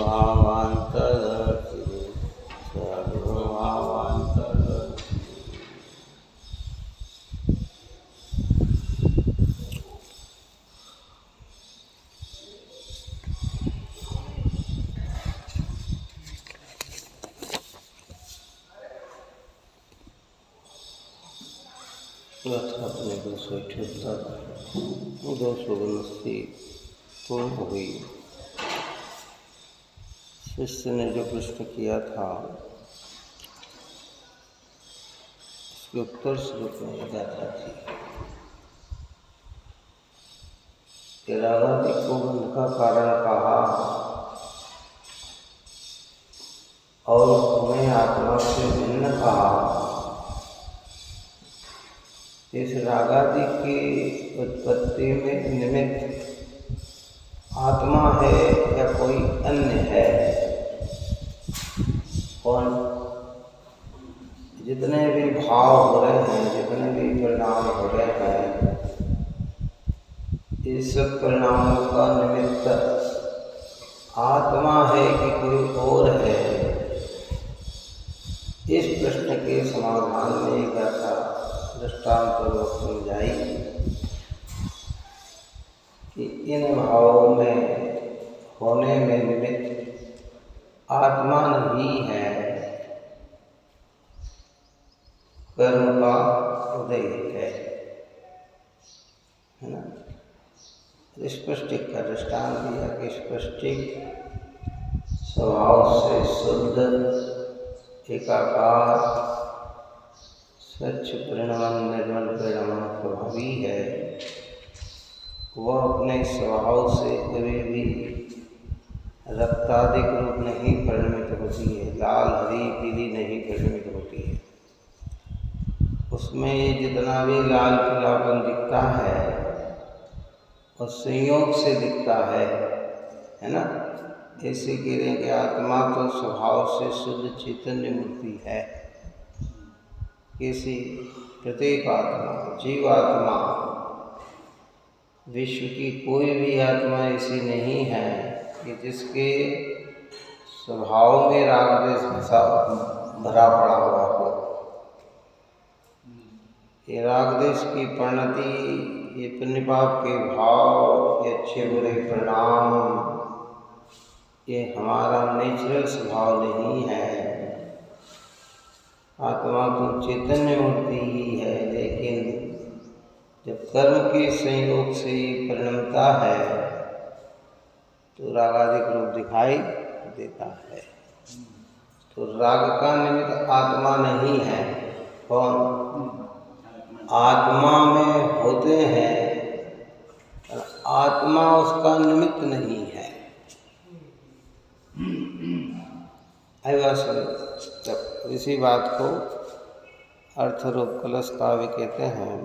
सर्वभावान्तरति सर्वभावान्तरति। अपने 278 पूर्ण हो गई। शिष्य ने जो प्रश्न किया था उसके उत्तर स्वरूप में गाथा थी कि रागादि को बंध का कारण कहा और उन्हें आत्मा से भिन्न कहा। इस रागादि की उत्पत्ति में निमित्त आत्मा है या कोई अन्य है? कौन? जितने भी भाव हो रहे हैं, जितने भी परिणाम हो रहे हैं, इस सब परिणामों का निमित्त आत्मा है कि कोई और है? इस प्रश्न के समाधान में गाथा दृष्टांतपूर्वक समझाई कि इन भावों में होने में निमित्त आत्मा नहीं है, कर्म का उदय है ना। स्पष्टिक का दृष्टांत दिया कि स्पष्टिक स्वभाव से शुद्ध एकाकार स्वच्छ परिणाम निर्मल परिणाम प्रभावी है। वह अपने स्वभाव से कभी भी रक्तादिक रूप नहीं परिणमित होती है, लाल हरी पीली नहीं परिणमित होती है। उसमें जितना भी लाल पीलापन दिखता है और संयोग से दिखता है ना। ऐसे कह रहे हैं कि आत्मा तो स्वभाव से शुद्ध चैतन्य मूर्ति है। किसी प्रत्येक आत्मा, जीवात्मा, विश्व की कोई भी आत्मा ऐसी नहीं है कि जिसके स्वभाव में राग द्वेष भरा पड़ा हुआ हो। ये राग द्वेष की परिणति, ये पुण्य पाप के भाव, ये अच्छे बुरे परिणाम, ये हमारा नेचुरल स्वभाव नहीं है। आत्मा तो चैतन्य मूर्ति ही है, लेकिन जब कर्म के संयोग से परिणमता है तो रागादिक रूप दिखाई देता है। तो राग का निमित्त आत्मा नहीं है। कौन? आत्मा में होते हैं, आत्मा उसका निमित्त नहीं है। इसी बात को अर्थरूप कलश काव्य कहते हैं।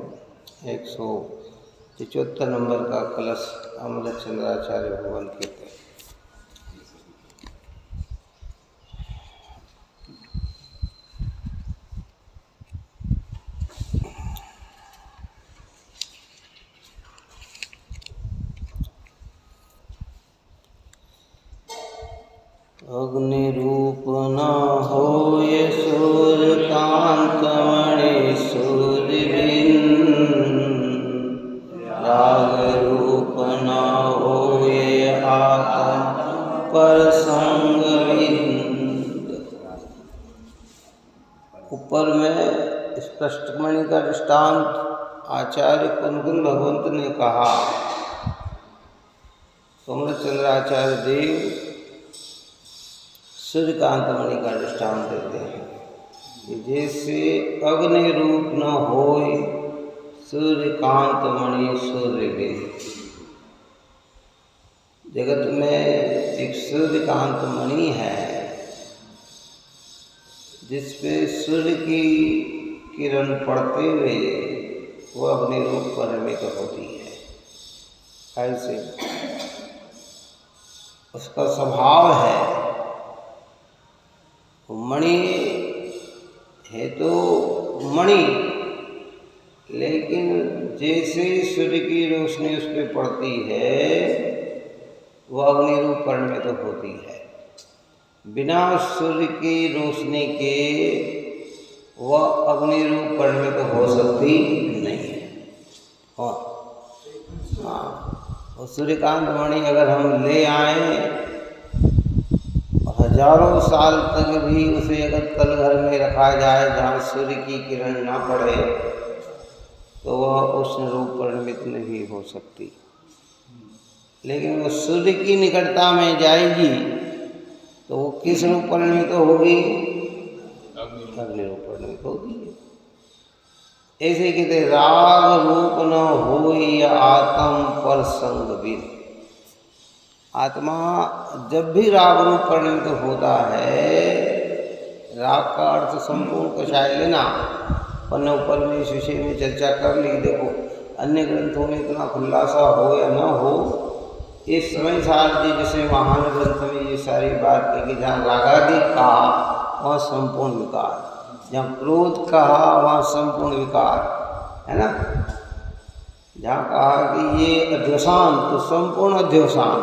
175 नंबर का कलश अमृतचंद्राचार्य भगवान कहते हैं। अग्नि रूप न होय सूर्यकांतमणि सूर्यबिन, राग रूप न होय आत्म पर संगविंद। ऊपर में स्पष्टमणि का दृष्टांत आचार्य कुंदकुंद भगवंत ने कहा। अमृतचंद्राचार्य देव सूर्यकांतमणि का दृष्टांत देते हैं कि जैसे अग्नि रूप न होय सूर्यकांतमणि सूर्यबिन। जगत में एक सूर्यकांतमणि है जिस पे सूर्य की किरण पड़ते हुए वो अग्नि रूप परिणमित होती है। ऐसे उसका स्वभाव है। मणि है तो मणि, लेकिन जैसे सूर्य की रोशनी उस पर पड़ती है वो अग्नि रूप परिणमित होती है। बिना सूर्य की रोशनी के वह अग्नि रूप परिणमित हो सकती नहीं है। और हाँ, और सूर्यकांत मणि अगर हम ले आए, हजारों साल तक भी उसे अगर तल घर में रखा जाए जहाँ सूर्य की किरण ना पड़े, तो वह उष्ण रूप परिणमित नहीं हो सकती। लेकिन वो सूर्य की निकटता में जाएगी तो वो किस रूप परिणमित होगी? अग्नि रूप परिणमित होगी। ऐसे कहते राग रूप न होई आत्म पर संग भी। आत्मा जब भी राग रूप परिणमित होता है, राग का अर्थ संपूर्ण कषाय लेना, पन्ने ऊपर में इस विषय में चर्चा कर ली। देखो अन्य ग्रंथों में इतना खुलासा हो या न हो, इस समय सार जी जैसे महान ग्रंथ में ये सारी बात कही कि जहाँ रागादि कहा वहाँ संपूर्ण विकार, जहाँ क्रोध कहा वहाँ संपूर्ण विकार, है ना। जहाँ कहा कि ये अध्यवसान तो संपूर्ण अध्यवसान,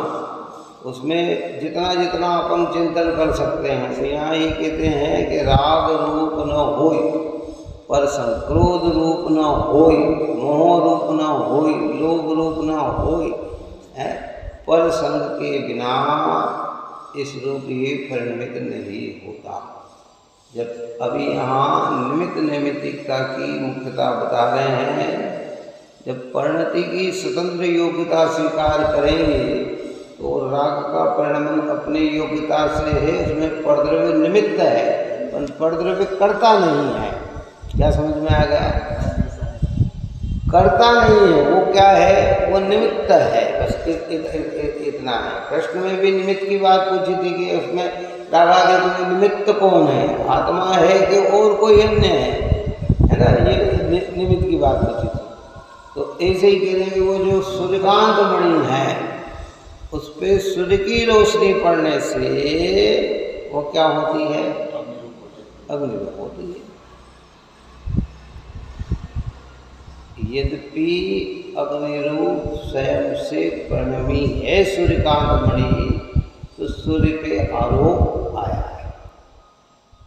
उसमें जितना जितना अपन चिंतन कर सकते हैं। तो यहाँ ये कहते हैं कि राग रूप न होय पर संग, क्रोध रूप न होय, मोह रूप न होय, लोभ रूप न होय, पर संग के बिना इस रूप ये परिणमित नहीं होता। जब अभी यहाँ निमित्त नैमित्तिकता की मुख्यता बता रहे हैं, जब परिणति की स्वतंत्र योग्यता स्वीकार करेंगे तो राग का परिणमन अपनी योग्यता से है, उसमें परद्रव्य निमित्त है, पर परद्रव्य करता नहीं है। क्या समझ में आ गया? करता नहीं है, वो क्या है? वो निमित्त है, बस इतना है। प्रश्न में भी निमित्त की बात पूछी थी कि उसमें रागादि में निमित्त कौन है, आत्मा है कि और कोई अन्य है ना, ये निमित्त की बात पूछी थी। तो ऐसे ही कह रहे हैं कि वो जो सूर्यकांत मणि है, उस पर सूर्य की रोशनी पड़ने से वो क्या होती है? अग्नि रूप होती है। यद्यपि अग्नि रूप स्वयं से परिणमी है सूर्यकांत मणि, तो सूर्य पे आरोप आया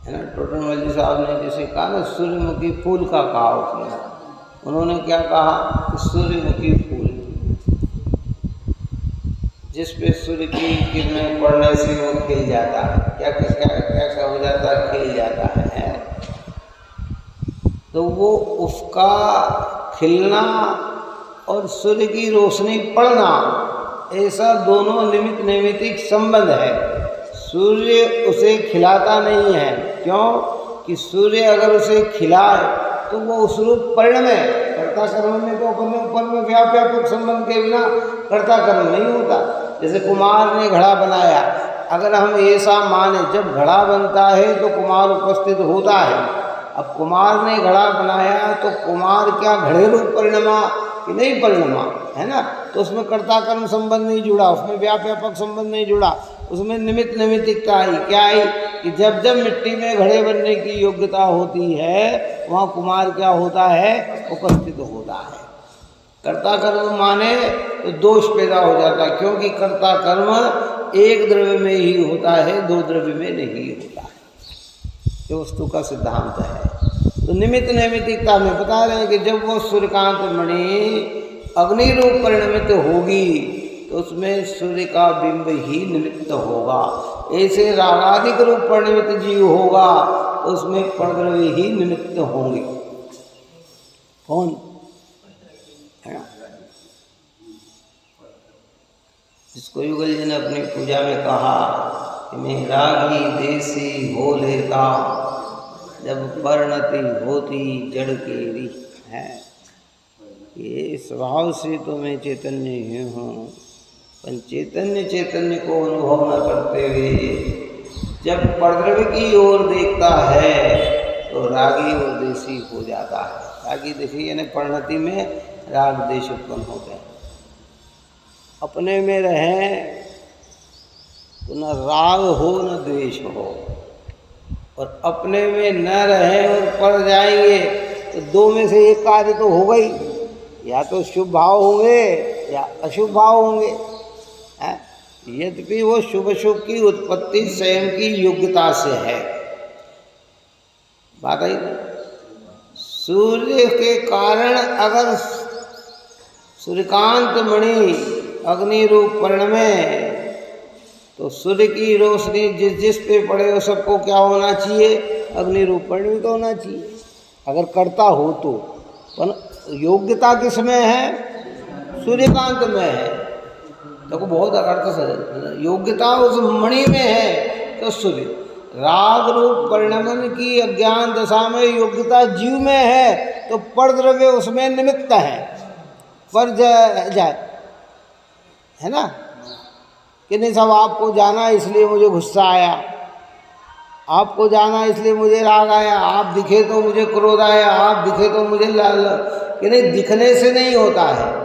है ना। टोटनमल साहब ने जैसे कहा ना, सूर्यमुखी फूल का कहा उसने, उन्होंने क्या कहा कि सूर्यमुखी फूल जिस पे सूर्य की किरणें पड़ने से वो खिल जाता है। क्या क्या क्या क्या क्या हो जाता है? खिल जाता है। तो वो उसका खिलना और सूर्य की रोशनी पड़ना, ऐसा दोनों निमित्त नैमित्तिक संबंध है। सूर्य उसे खिलाता नहीं है, क्यों कि सूर्य अगर उसे खिलाए तो वो उस रूप परिणमे। कर्ता कर्म में तो अपने ऊपर में व्यापक संबंध के बिना कर्ता कर्म नहीं होता। जैसे कुमार ने घड़ा बनाया, अगर हम ऐसा माने जब घड़ा बनता है तो कुमार उपस्थित होता है। अब कुमार ने घड़ा बनाया तो कुमार क्या घड़े रूप परिणमा कि नहीं परिणमा, है ना। तो उसमें कर्ता कर्म संबंध नहीं जुड़ा, उसमें व्यापक संबंध नहीं जुड़ा, उसमें निमित्त नैमित्तिकता आई। क्या आई कि जब जब मिट्टी में घड़े बनने की योग्यता होती है, वहाँ कुमार क्या होता है? उपस्थित होता है। कर्ता कर्म माने तो दोष पैदा हो जाता है, क्योंकि कर्ता कर्म एक द्रव्य में ही होता है, दो द्रव्य में नहीं होता है। ये वस्तु का सिद्धांत है। तो निमित्त नैमित्तिकता में बता रहे हैं कि जब वो सूर्यकांत मणि अग्नि रूप परिणमित होगी तो उसमें सूर्य का बिंब ही निमित्त होगा। ऐसे रागादिक रूप परिणमित जीव होगा तो उसमें परद्रव्य ही निमित्त होंगे। कौन है ना? जिसको युगल जी ने अपनी पूजा में कहा कि मैं रागी देसी हो लेता, जब परिणति होती जड़ केरी है। ये स्वभाव से तो मैं चैतन्य ही हूँ, पर चैतन्य को अनुभव न करते हुए जब परद्रव्य की ओर देखता है तो रागी और देशी हो जाता है। रागी देशी यानी परिणति में राग देश उत्पन्न होते हैं। अपने में रहें तो न राग हो न द्वेष हो, और अपने में न रहें और पड़ जाएंगे तो दो में से एक कार्य तो होगा ही, या तो शुभ भाव होंगे या अशुभ भाव होंगे। यद्यपि वो शुभ शुभ की उत्पत्ति स्वयं की योग्यता से है। बात आई। सूर्य के कारण अगर सूर्यकांत मणि अग्नि रूप पर्ण में, तो सूर्य की रोशनी जिस जिस पे पड़े वो सबको क्या होना चाहिए? अग्नि रूप पर्ण तो होना चाहिए, अगर करता हो तो। पर योग्यता किस में है? सूर्यकांत में है। देखो बहुत अर्थ से योग्यता उस मणि में है, तो सूर्य राग रूप परिणमन की अज्ञान दशा में योग्यता जीव में है, तो परद्रव्य उसमें निमित्त है, पर जाए है ना कि नहीं साहब, आपको जाना इसलिए मुझे गुस्सा आया, आपको जाना इसलिए मुझे राग आया, आप दिखे तो मुझे क्रोध आया, आप दिखे तो मुझे कि नहीं, दिखने से नहीं होता है।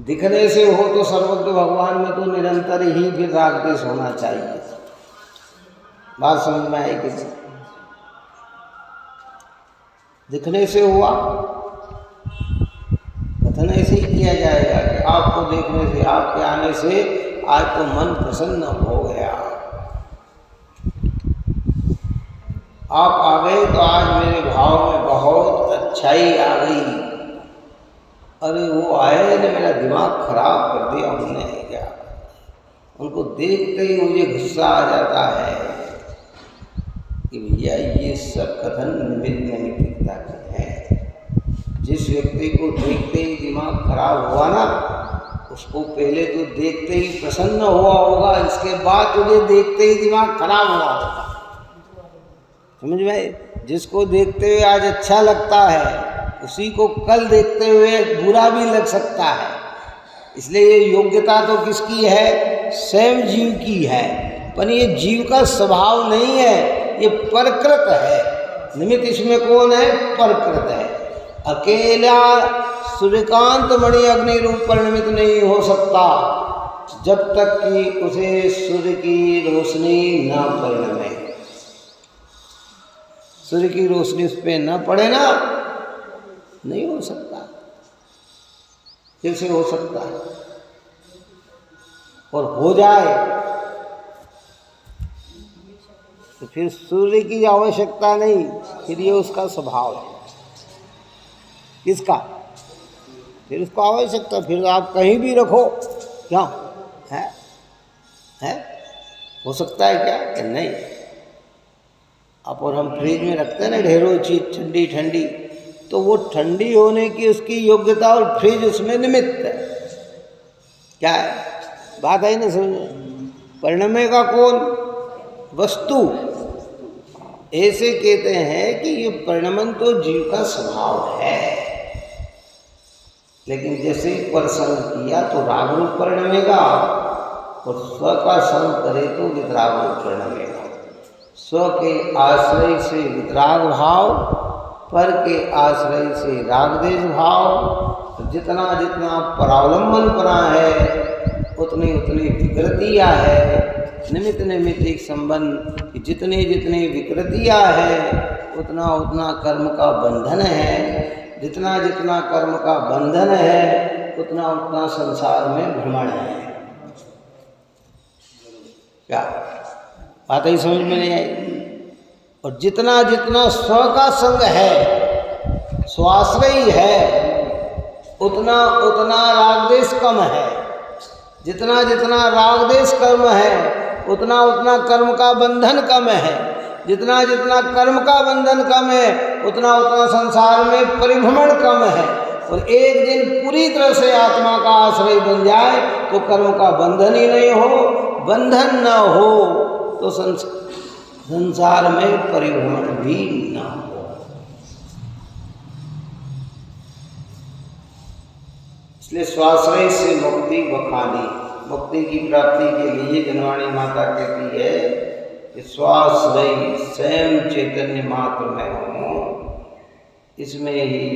दिखने से हो तो सर्वज्ञ भगवान में तो निरंतर ही फिर राग द्वेष होना चाहिए। बात समझ में आई किसी? दिखने से हुआ, कथन ऐसे ही किया जाएगा कि आपको देखने से, आपके आने से आज तो मन प्रसन्न हो गया, आप आ गए तो आज मेरे भाव में बहुत अच्छाई आ गई। अरे वो आए ने मेरा दिमाग खराब कर दिया उन्होंने, क्या उनको देखते ही मुझे गुस्सा आ जाता है कि भैया ये सब कथन निमित्त नैमित्तिकता के हैं। जिस व्यक्ति को देखते ही दिमाग खराब हुआ ना, उसको पहले तो देखते ही प्रसन्न हुआ होगा, इसके बाद तुझे देखते ही दिमाग खराब हुआ होगा। समझ में? जिसको देखते हुए आज अच्छा लगता है, उसी को कल देखते हुए बुरा भी लग सकता है। इसलिए ये योग्यता तो किसकी है? स्वयं जीव की है, पर ये जीव का स्वभाव नहीं है, ये प्रकृत है। निमित्त इसमें कौन है? प्रकृत है। अकेला सूर्यकांत मणि अग्नि रूप परिणमित नहीं हो सकता जब तक कि उसे सूर्य की रोशनी न परिणमे। सूर्य की रोशनी उस पर न पड़े ना, नहीं हो सकता। कैसे हो सकता है? और हो जाए तो फिर सूर्य की आवश्यकता नहीं, फिर ये उसका स्वभाव है। किसका? फिर उसको आवश्यकता, फिर आप कहीं भी रखो, क्या है? हो सकता है क्या? कि नहीं। आप और हम फ्रिज में रखते हैं ना ढेरों चीज ठंडी ठंडी, तो वो ठंडी होने की उसकी योग्यता और फ्रिज उसमें निमित्त है। क्या है? बात आई ना समझ? परिणमे का कौन? वस्तु। ऐसे कहते हैं कि ये परिणमन तो जीव का स्वभाव है, लेकिन जैसे ही परसंग किया तो राग रूप परिणमेगा, और स्व का संग करे तो वितराग रूप परिणमेगा। स्व के आश्रय से वितराग भाव, पर के आश्रय से रागद्वेष भाव। जितना जितना परावलंबन पना है, उतनी उतनी विकृतियाँ है। निमित्त निमित्तिक संबंध की जितनी जितनी विकृतियाँ है, उतना उतना कर्म का बंधन है। जितना जितना कर्म का बंधन है, उतना उतना संसार में भ्रमण है। क्या बात ही समझ में नहीं आई? और जितना जितना स्व का संग है, स्वाश्रयी है, उतना उतना रागद्वेष कम है। जितना जितना रागद्वेष कर्म है, उतना उतना कर्म का बंधन कम है। जितना जितना कर्म का बंधन कम है, उतना उतना संसार में परिभ्रमण कम है। और एक दिन पूरी तरह से आत्मा का आश्रय बन जाए तो कर्म का बंधन ही नहीं हो, बंधन न हो तो संसार में परिभ्रमण भी न हो। इसलिए स्वाश्रय से मुक्ति बखानी। मुक्ति की प्राप्ति के लिए जनवाणी माता कहती है कि स्वाश्रय स्वयं चैतन्य मात्र में हो, इसमें ही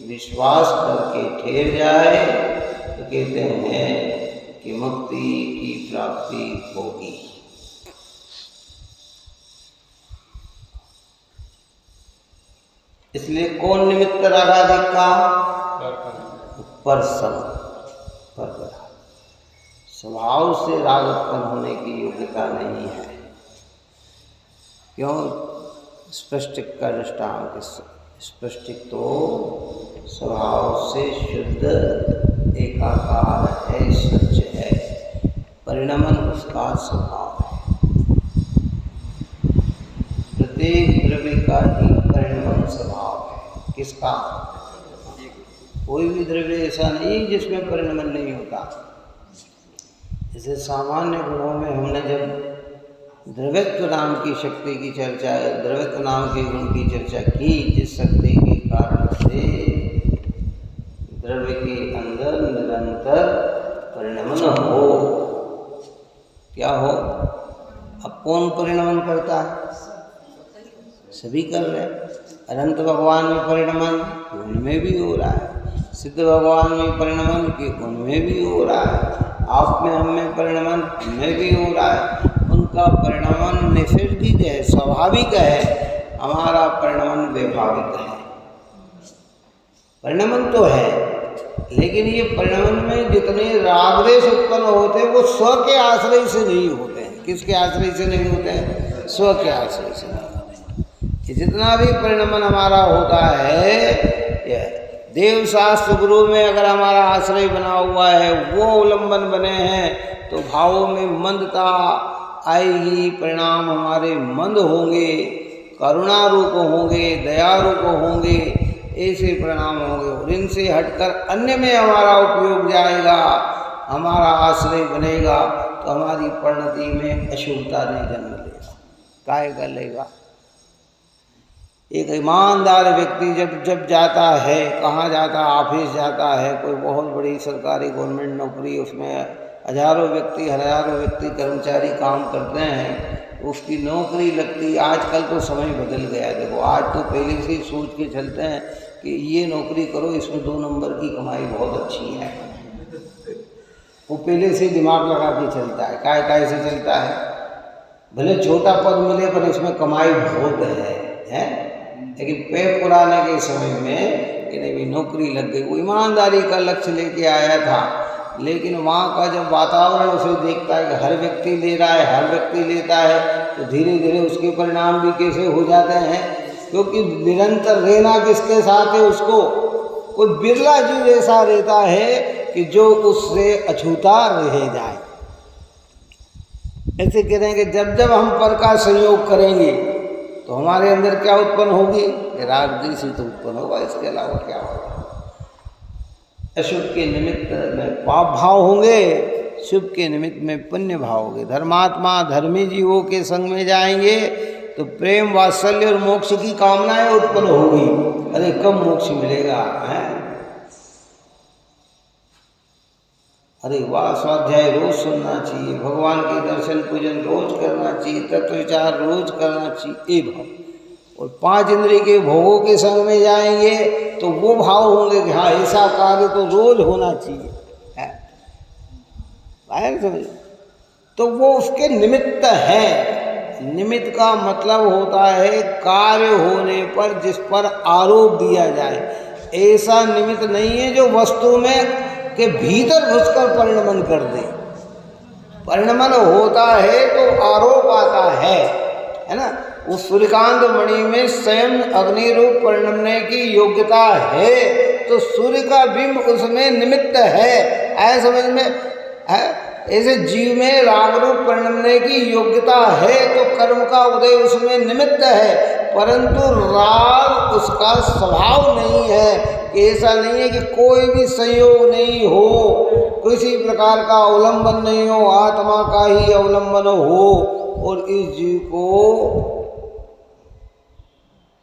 विश्वास करके ठहर जाए तो कहते हैं कि मुक्ति की प्राप्ति होगी। इसलिए कौन निमित्त रागाधिक का? परसंग, स्वभाव से राग उत्पन्न होने की योग्यता नहीं है। क्यों? स्पष्टिक का दृष्टांत, स्पष्टिक तो स्वभाव से शुद्ध एकाकार है, सच है, परिणमन उसका स्वभाव है। प्रत्येक द्रव्य का ही परिणमन स्वभाव है। किसका? कोई भी द्रव्य ऐसा नहीं जिसमें परिणमन नहीं होता। जैसे सामान्य गुणों में हमने जब द्रव्यत्व नाम की शक्ति की चर्चा, द्रव्यत्व नाम के गुण की चर्चा की, जिस शक्ति के कारण से द्रव्य के अंदर निरंतर परिणमन हो। क्या हो? अब कौन परिणमन करता है? सभी कर रहे हैं। अनंत भगवान में परिणमन, उनमें भी हो रहा है। सिद्ध भगवान में परिणमन कि उनमें भी हो रहा है। आप में, हम में परिणमन, उनमें भी हो रहा है। उनका परिणमन नैसर्गिक है, स्वाभाविक है, हमारा परिणमन वैभाविक है। परिणमन तो है, लेकिन ये परिणमन में जितने रागद्वेष उत्पन्न होते हैं वो स्व के आश्रय से नहीं होते हैं। किसके आश्रय से नहीं होते हैं? स्व के आश्रय से नहीं होते हैं। जितना भी परिणमन हमारा होता है, देव शास्त्र गुरु में अगर हमारा आश्रय बना हुआ है, वो अवलंबन बने हैं, तो भावों में मंदता आएगी, परिणाम हमारे मंद होंगे, करुणा रूप होंगे, दया रूप होंगे, ऐसे परिणाम होंगे। और इनसे हटकर अन्य में हमारा उपयोग जाएगा, हमारा आश्रय बनेगा, तो हमारी परिणति में अशुभता नहीं जन्म लेगा। काय कर लेगा? एक ईमानदार व्यक्ति जब जाता है, कहाँ जाता है? ऑफिस जाता है, कोई बहुत बड़ी सरकारी गवर्नमेंट नौकरी, उसमें हजारों व्यक्ति कर्मचारी काम करते हैं, उसकी नौकरी लगती। आजकल तो समय बदल गया। देखो, आज तो पहले से ही सोच के चलते हैं कि ये नौकरी करो, इसमें 2 नंबर की कमाई बहुत अच्छी है। वो पहले से दिमाग लगा के चलता है। काय से चलता है? भले छोटा पद मिले पर इसमें कमाई बहुत है? लेकिन पेट पुराने के समय में कि नहीं, नौकरी लग गई। वो ईमानदारी का लक्ष्य लेके आया था, लेकिन वहाँ का जब वातावरण उसे देखता है कि हर व्यक्ति ले रहा है, हर व्यक्ति लेता है, तो धीरे धीरे उसके परिणाम भी कैसे हो जाते हैं। क्योंकि निरंतर रहना किसके साथ है? उसको कोई बिरला जीव ऐसा रहता है कि जो उससे अछूता रह जाए। ऐसे कह रहे हैं कि जब जब हम पर का संयोग करेंगे तो हमारे अंदर क्या उत्पन्न होगी? राग द्वेष तो उत्पन्न होगा, इसके अलावा क्या होगा? अशुभ के निमित्त में पाप भाव होंगे, शुभ के निमित्त में पुण्य भाव होंगे। धर्मात्मा धर्मी जीवों के संग में जाएंगे तो प्रेम, वात्सल्य और मोक्ष की कामनाएं उत्पन्न होगी। अरे कब मोक्ष मिलेगा है? अरे वाह, स्वाध्याय रोज सुनना चाहिए, भगवान के दर्शन पूजन रोज करना चाहिए, तत्व विचार रोज करना चाहिए, ये भाव। और 5 इंद्रिय के भोगों के संग में जाएंगे तो वो भाव होंगे कि हाँ, ऐसा कार्य तो रोज होना चाहिए है। समझ? तो वो उसके निमित्त है। निमित्त का मतलब होता है कार्य होने पर जिस पर आरोप दिया जाए। ऐसा निमित्त नहीं है जो वस्तु में के भीतर घुसकर परिणमन कर दे। परिणमन होता है तो आरोप आता है ना? उस सूर्यकांत मणि में स्वयं अग्नि रूप परिणमने की योग्यता है, तो सूर्य का बिंब उसमें निमित्त है। ऐसा समझ में है? ऐसे जीव में राग रूप परिणमने की योग्यता है, तो कर्म का उदय उसमें निमित्त है, परंतु राग उसका स्वभाव नहीं है। ऐसा नहीं है कि कोई भी संयोग नहीं हो, किसी प्रकार का अवलंबन नहीं हो, आत्मा का ही अवलंबन हो और इस जीव को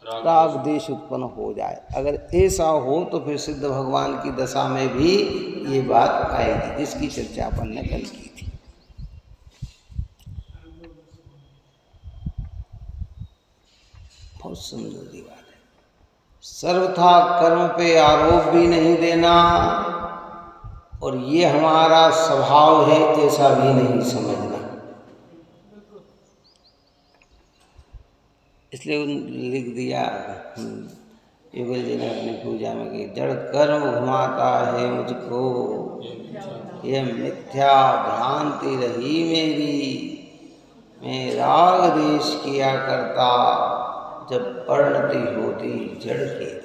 राग द्वेष उत्पन्न हो जाए। अगर ऐसा हो तो फिर सिद्ध भगवान की दशा में भी ये बात आएगी, जिसकी चर्चा अपन ने कल की थी। बहुत सुंदर बात है। सर्वथा कर्म पे आरोप भी नहीं देना, और ये हमारा स्वभाव है ऐसा भी नहीं समझना। इसलिए लिख दिया युगल जी ने अपनी पूजा में कि जड़ कर्म घुमाता है मुझको, यह मिथ्या भ्रांति रही मेरी, मैं राग देश किया करता जब परिणति होती जड़ केरी।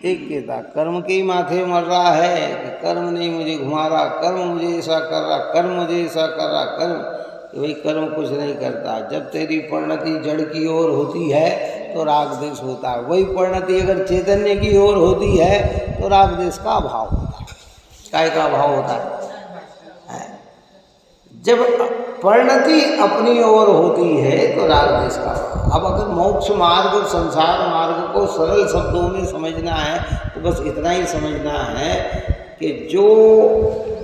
एक कहता कर्म के ही माथे मर रहा है कि कर्म नहीं मुझे घुमा रहा, कर्म मुझे ऐसा कर रहा, कर्म मुझे ऐसा कर रहा, कर्म, कि भाई कर्म कुछ नहीं करता। जब तेरी परिणति जड़ की ओर होती है तो राग देश होता है। वही परिणति अगर चैतन्य की ओर होती है तो राग देश का अभाव होता है। काय का अभाव होता है? जब परिणति अपनी ओर होती है तो राग देश का अभाव। अब अगर मोक्ष मार्ग और संसार मार्ग को सरल शब्दों में समझना है तो बस इतना ही समझना है कि जो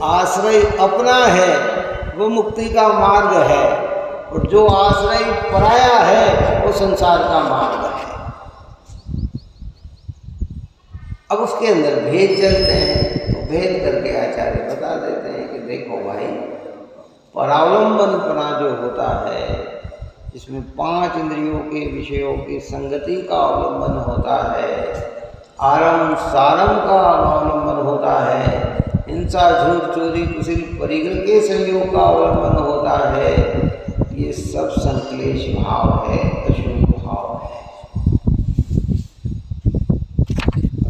आश्रय अपना है वो मुक्ति का मार्ग है, और जो आश्रय पराया है वो संसार का मार्ग है। अब उसके अंदर भेद चलते हैं, तो भेद करके आचार्य बता देते हैं कि देखो भाई, परावलंबनपना जो होता है इसमें 5 इंद्रियों के विषयों की संगति का अवलंबन होता है, आरम सारम का अवलंबन होता है, हिंसा झूठ चोरी कुशिल परिग्रह के संयोग का अवलंबन होता है। ये सब संक्लेश भाव है, अशुभ भाव है,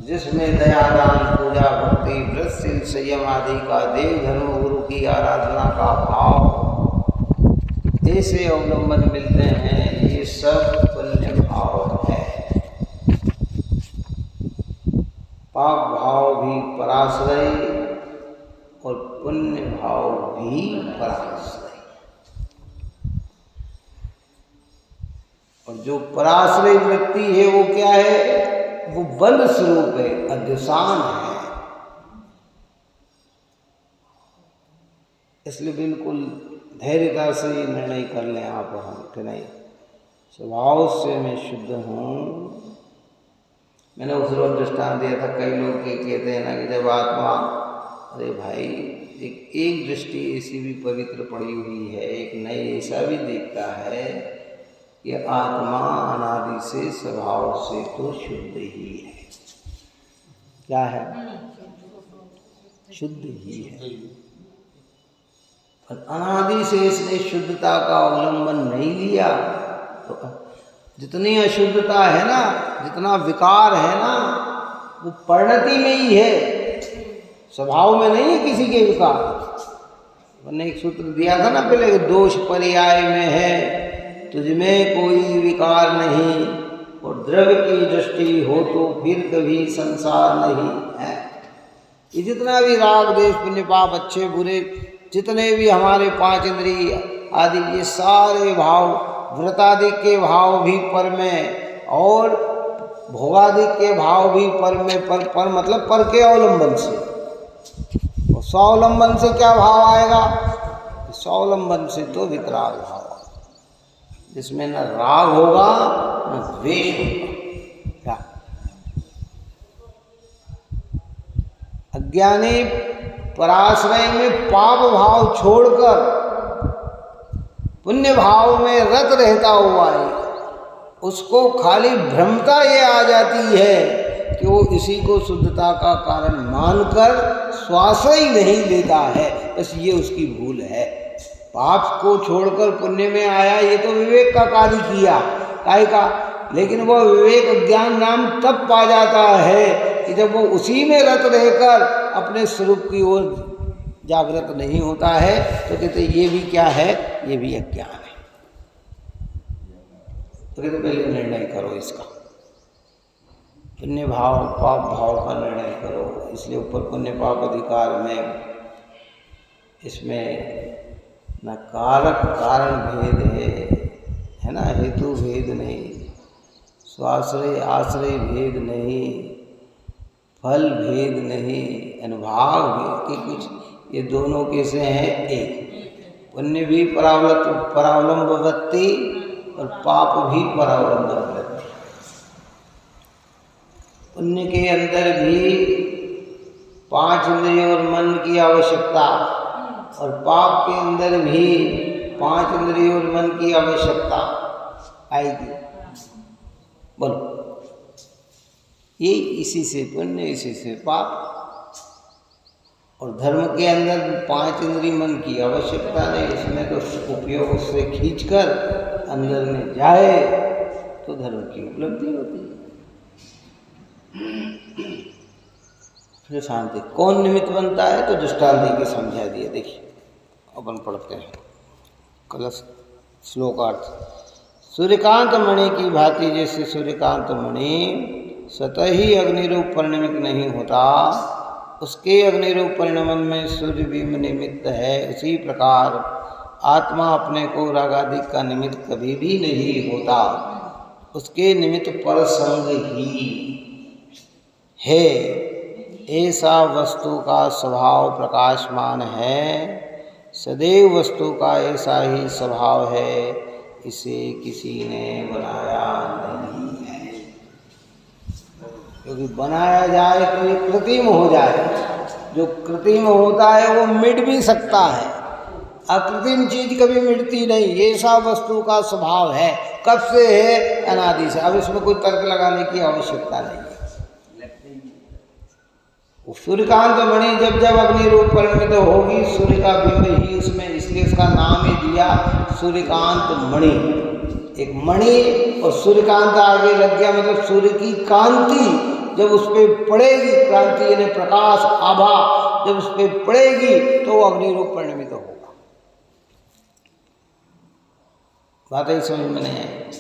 जिसमें दया दान पूजा भक्ति व्रतशील संयम आदि का देव धर्म गुरु की आराधना का भाव ऐसे अवलंबन मिलते हैं। ये सब पुण्य भाव है। पाप भाव भी पराश्रय और पुण्य भाव भी पराश्रय। और जो पराश्रय वृत्ति है वो क्या है? वो बल स्वरूप है, अध्यसान है। इसलिए बिल्कुल धैर्यता से निर्णय कर लें आप हम कि नहीं, स्वभाव से मैं शुद्ध हूँ। मैंने उस रोज दृष्टांत दिया था, कई लोग कहते हैं ना कि जब आत्मा, अरे भाई एक दृष्टि ऐसी भी पवित्र पड़ी हुई है, एक नई ऐसा भी देखता है कि आत्मा अनादि से स्वभाव से तो शुद्ध ही है। क्या है? शुद्ध ही है। पर अनादि से इसने शुद्धता का अवलंबन नहीं लिया तो जितनी अशुद्धता है ना, जितना विकार है ना, वो परिणति में ही है, स्वभाव में नहीं है किसी के विकार। मैंने एक सूत्र दिया था ना पहले, दोष पर्याय में है, तुझमें कोई विकार नहीं, और द्रव्य की दृष्टि हो तो फिर कभी संसार नहीं है। ये जितना भी राग देश पुण्य पाप अच्छे बुरे जितने भी हमारे 5 इंद्रिय आदि, ये सारे भाव, व्रतादि के भाव भी पर में और भोगादि के भाव भी पर में, पर मतलब पर के अवलंबन से। और स्वावलंबन से क्या भाव आएगा? स्वावलंबन से तो वितराग भाव, जिसमें न राग होगा न द्वेष होगा। अज्ञानी पराश्रय में पाप भाव छोड़कर पुण्य भाव में रत रहता हुआ है, उसको खाली भ्रमता ये आ जाती है कि वो इसी को शुद्धता का कारण मानकर श्वास ही नहीं लेता है। बस ये उसकी भूल है। पाप को छोड़कर पुण्य में आया, ये तो विवेक का कार्य किया, काय का, लेकिन वह विवेक ज्ञान नाम तब पा जाता है कि जब वो उसी में रत रहकर अपने स्वरूप की ओर जागृत नहीं होता है। तो कहते ये भी क्या है? ये भी अज्ञान है। तो कहते पहले निर्णय करो इसका, पुण्य भाव पाप भाव का निर्णय करो। इसलिए ऊपर पुण्य पाप अधिकार में इसमें न कारक कारण भेद है ना, हेतु भेद नहीं, स्वाश्रय आश्रय भेद नहीं, फल भेद नहीं, अनुभाग भेद के कुछ, ये दोनों कैसे हैं? एक। पुण्य भी परावलंब वृत्ति और पाप भी परावलंब वृत्ति। पुण्य के अंदर भी 5 इंद्रियों और मन की आवश्यकता, और पाप के अंदर भी 5 इंद्रियों और मन की आवश्यकता आएगी। बोलो, ये इसी से पुण्य, इसी से पाप। और धर्म के अंदर 5 इंद्रिय मन की आवश्यकता नहीं, इसमें तो उपयोग उससे खींचकर अंदर में जाए तो धर्म की उपलब्धि होती है। फिर शांति कौन निमित्त बनता है तो दृष्टांत देके समझा दिया। देखिए अपन पढ़ते हैं कलश श्लोकार्थ। सूर्यकांत मणि की भांति जैसे सूर्यकांत मणि स्वतः ही अग्नि रूप परिणमित नहीं होता, उसके अग्नि रूप परिणमन में सूर्य बिंब निमित्त है, उसी प्रकार आत्मा अपने को रागादि का निमित्त कभी भी नहीं होता, उसके निमित्त पर संग ही है। ऐसा वस्तु का स्वभाव प्रकाशमान है, सदैव वस्तु का ऐसा ही स्वभाव है, इसे किसी ने बनाया नहीं है। क्योंकि बनाया जाए तो ये कृत्रिम हो जाए, जो कृत्रिम होता है वो मिट भी सकता है, अकृत्रिम चीज कभी मिटती नहीं। ऐसा वस्तु का स्वभाव है, कब से है? अनादि से। अब इसमें कोई तर्क लगाने की आवश्यकता नहीं है। सूर्यकांत मणि जब जब अग्नि रूप परिणमित होगी, सूर्य का बिंब ही उसमें, इसलिए उसका नाम ही दिया सूर्यकांत मणि। एक मणि और सूर्यकांत आगे लग गया, मतलब सूर्य की कांति जब उस पर पड़ेगी, क्रांति यानी प्रकाश आभा जब उस पर पड़ेगी तो अग्नि रूप परिणमित होगा। बात ही समझ में नहीं है।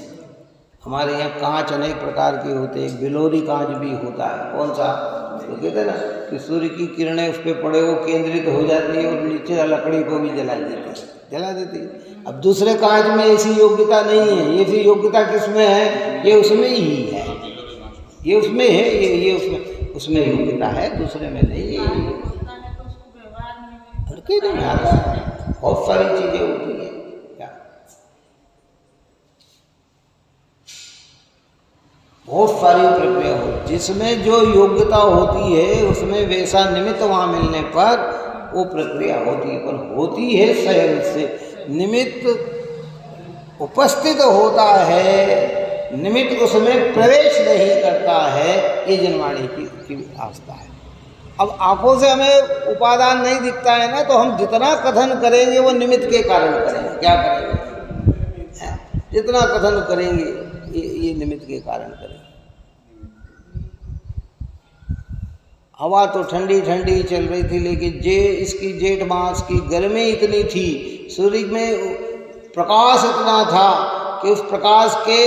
हमारे यहाँ कांच अनेक प्रकार के होते हैं, बिलोरी कांच भी होता है। कौन सा? तो कहते हैं ना कि सूर्य की किरणें उस पर पड़े वो केंद्रित हो जाती है और नीचे लकड़ी को भी जला देती है। अब दूसरे कांच में ऐसी योग्यता नहीं है। ऐसी योग्यता किसमें है? ये उसमें ही है, ये उसमें है, ये उसमें योग्यता है, दूसरे में नहीं है। बहुत सारी चीजें होती है। बहुत सारी प्रक्रिया होती, जिसमें जो योग्यता होती है उसमें वैसा निमित्त वहाँ मिलने पर वो प्रक्रिया होती है, पर होती है सहज से। निमित्त उपस्थित होता है, निमित्त उसमें प्रवेश नहीं करता है, ये जनवाणी की आस्था है। अब आंखों से हमें उपादान नहीं दिखता है ना, तो हम जितना कथन करेंगे वो निमित्त के कारण करेंगे। क्या करेंगे? जितना कथन करेंगे ये निमित्त के कारण करें। हवा तो ठंडी ठंडी चल रही थी, लेकिन इसकी जेठ मास की गर्मी इतनी थी, सूर्य में प्रकाश इतना था कि उस प्रकाश के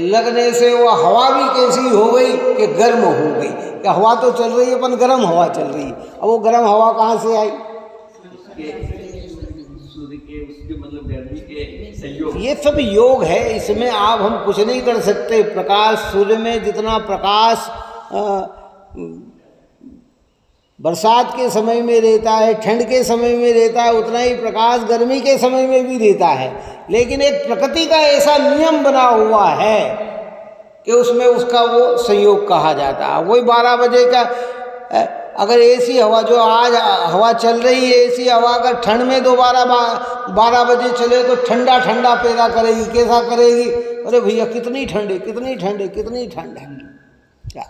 लगने से वो हवा भी कैसी हो गई कि गर्म हो गई। कि हवा तो चल रही है, पर गर्म हवा चल रही है। अब वो गर्म हवा कहाँ से आई? ये सब योग है, इसमें आप हम कुछ नहीं कर सकते। प्रकाश सूर्य में जितना प्रकाश बरसात के समय में रहता है, ठंड के समय में रहता है, उतना ही प्रकाश गर्मी के समय में भी रहता है। लेकिन एक प्रकृति का ऐसा नियम बना हुआ है कि उसमें उसका वो संयोग कहा जाता है। वही 12 बजे का अगर ऐसी हवा जो आज हवा चल रही है, ऐसी हवा अगर ठंड में दोबारा 12 बजे चले तो ठंडा ठंडा पैदा करेगी। कैसा करेगी? अरे भैया कितनी ठंड है, कितनी ठंड है, कितनी ठंड है। क्या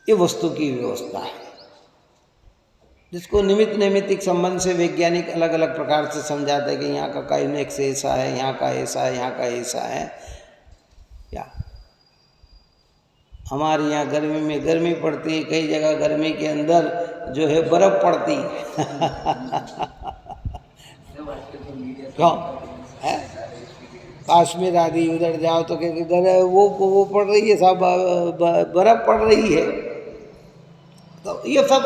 ये वस्तु की व्यवस्था है, जिसको निमित्त नैमित्तिक संबंध से वैज्ञानिक अलग अलग प्रकार से समझाते हैं कि यहाँ का काइनेक्स ऐसा है, यहाँ का ऐसा है, यहाँ का ऐसा है। क्या हमारे यहाँ गर्मी में गर्मी पड़ती है, कई जगह गर्मी के अंदर जो है बर्फ पड़ती है। क्यों है? काश्मीर आदि उधर जाओ तो क्या वो पड़ रही है, सब बर्फ पड़ रही है। तो ये सब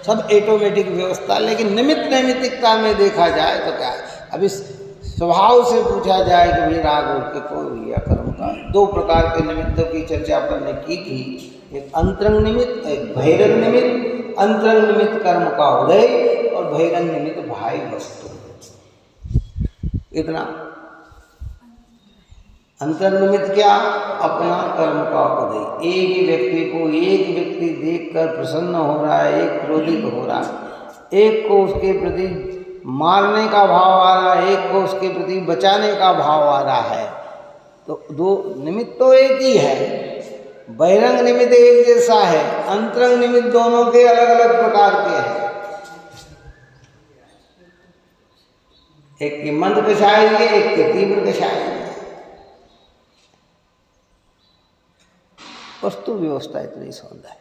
ऑटोमेटिक व्यवस्था। लेकिन निमित्त नैमित्तिकता में देखा जाए तो क्या है? अब इस स्वभाव से पूछा जाए कि भाई राग के कोई या कर्म का 2 प्रकार के निमित्तों की चर्चा अपन ने की थी। एक अंतरंग निमित्त, एक बहिरंग निमित्त। अंतरंग निमित्त कर्म का उदय और बहिरंग निमित्त बाह्य वस्तु। इतना अंतरंग निमित्त क्या? अपना कर्म का उदय। एक ही व्यक्ति को एक व्यक्ति देखकर प्रसन्न हो रहा है, एक क्रोधित हो रहा है, एक को उसके प्रति मारने का भाव आ रहा है, एक को उसके प्रति बचाने का भाव आ रहा है। तो 2 निमित्त तो एक ही है, बहिरंग निमित्त एक जैसा है, अंतरंग निमित्त दोनों के अलग अलग प्रकार के हैं। एक की मंद कषाय है, एक के तीव्र कषाय है। वस्तु व्यवस्था इतनी सौंदर्य है।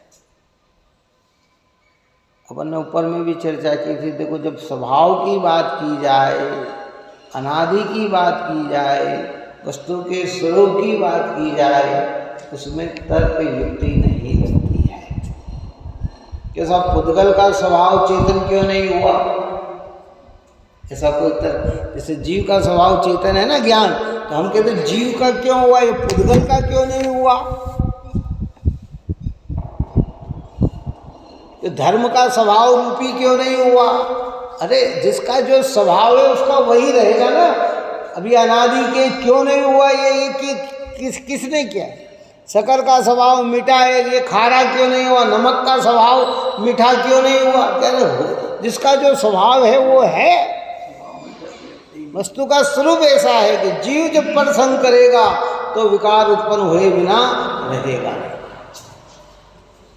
अपन ने ऊपर में भी चर्चा की थी। देखो, जब स्वभाव की बात की जाए, अनादि की बात की जाए, वस्तु के स्वरूप की बात की जाए, उसमें तर्क युक्ति नहीं लगती है। कि सब पुद्गल का स्वभाव चेतन क्यों नहीं हुआ, ऐसा कोई तर्क। जैसे जीव का स्वभाव चेतन है ना, ज्ञान, तो हम कहते जीव का क्यों हुआ, ये पुद्गल का क्यों नहीं हुआ। तो धर्म का स्वभाव रूपी क्यों नहीं हुआ। अरे जिसका जो स्वभाव है उसका वही रहेगा ना। अभी अनादि के क्यों नहीं हुआ, ये किसने किया। शक्कर का स्वभाव मीठा है, ये खारा क्यों नहीं हुआ। नमक का स्वभाव मीठा क्यों नहीं हुआ। क्या जिसका जो स्वभाव है वो है। वस्तु का स्वरूप ऐसा है कि जीव जब प्रसंग करेगा तो विकार उत्पन्न हुए बिना रहेगा,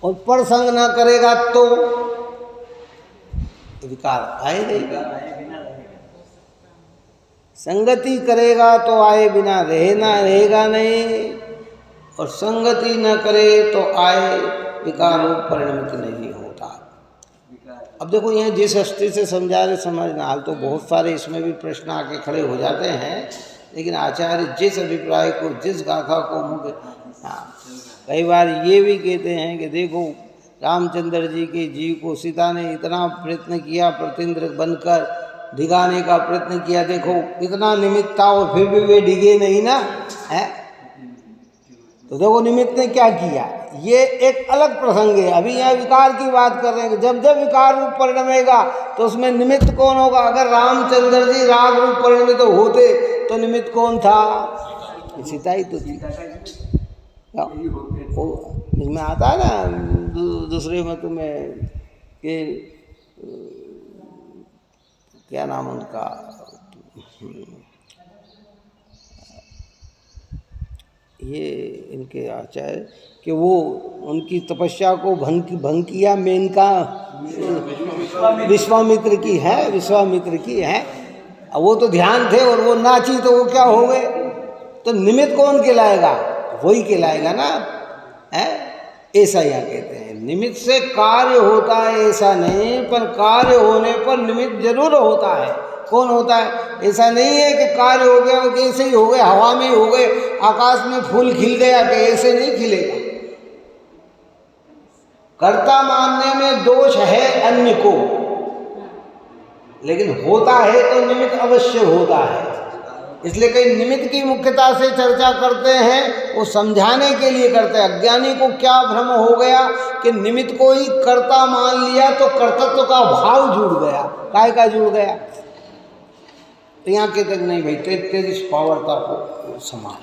और प्रसंग न करेगा तो विकार आएगा। संगति करेगा तो आए बिना रहेगा नहीं, और संगति न करे तो आए विकार परिणमित नहीं होता। अब देखो, यहाँ जिस हस्ती से समझा रहे समझना, हाल तो बहुत सारे इसमें भी प्रश्न आके खड़े हो जाते हैं, लेकिन आचार्य जिस अभिप्राय को, जिस गाथा को मुख्य, हाँ, कई बार ये भी कहते हैं कि देखो, रामचंद्र जी के जीव को सीता ने इतना प्रयत्न किया, प्रतिंद्र बनकर डिगाने का प्रयत्न किया, देखो इतना निमित्त था और फिर भी वे डिगे नहीं ना, है। तो देखो निमित्त ने क्या किया, ये एक अलग प्रसंग है। अभी यहाँ विकार की बात कर रहे हैं कि जब जब विकार रूप परिणमेगा तो उसमें निमित्त कौन होगा। अगर रामचंद्र जी राग रूप परिणमित होते तो निमित्त कौन था, सीता ही तो थी। इसमें आता है ना दूसरे मत में कि क्या नाम उनका, ये इनके आचार्य, कि वो उनकी तपस्या को भंग किया मेनका, विश्वामित्र की है, विश्वामित्र की है। अब वो तो ध्यान थे और वो नाची तो वो क्या हो गए। तो निमित्त कौन कहलाएगा, वही कहलाएगा ना, है। ऐसा यहाँ कहते हैं, निमित्त से कार्य होता है ऐसा नहीं, पर कार्य होने पर निमित्त जरूर होता है। कौन होता है, ऐसा नहीं है कि कार्य हो गया कि ऐसे ही हो गए, हवा में हो गए, आकाश में फूल खिल गया कि ऐसे नहीं खिलेगा। कर्ता मानने में दोष है अन्य को, लेकिन होता है तो निमित्त अवश्य होता है। इसलिए कई निमित्त की मुख्यता से चर्चा करते हैं, वो समझाने के लिए करते हैं। अज्ञानी को क्या भ्रम हो गया कि निमित्त को ही कर्ता मान लिया तो कर्तृत्व का भाव जुड़ गया। काय का जुड़ गया। तो यहाँ कहते नहीं भाई, तेरी पावरता को संभाल।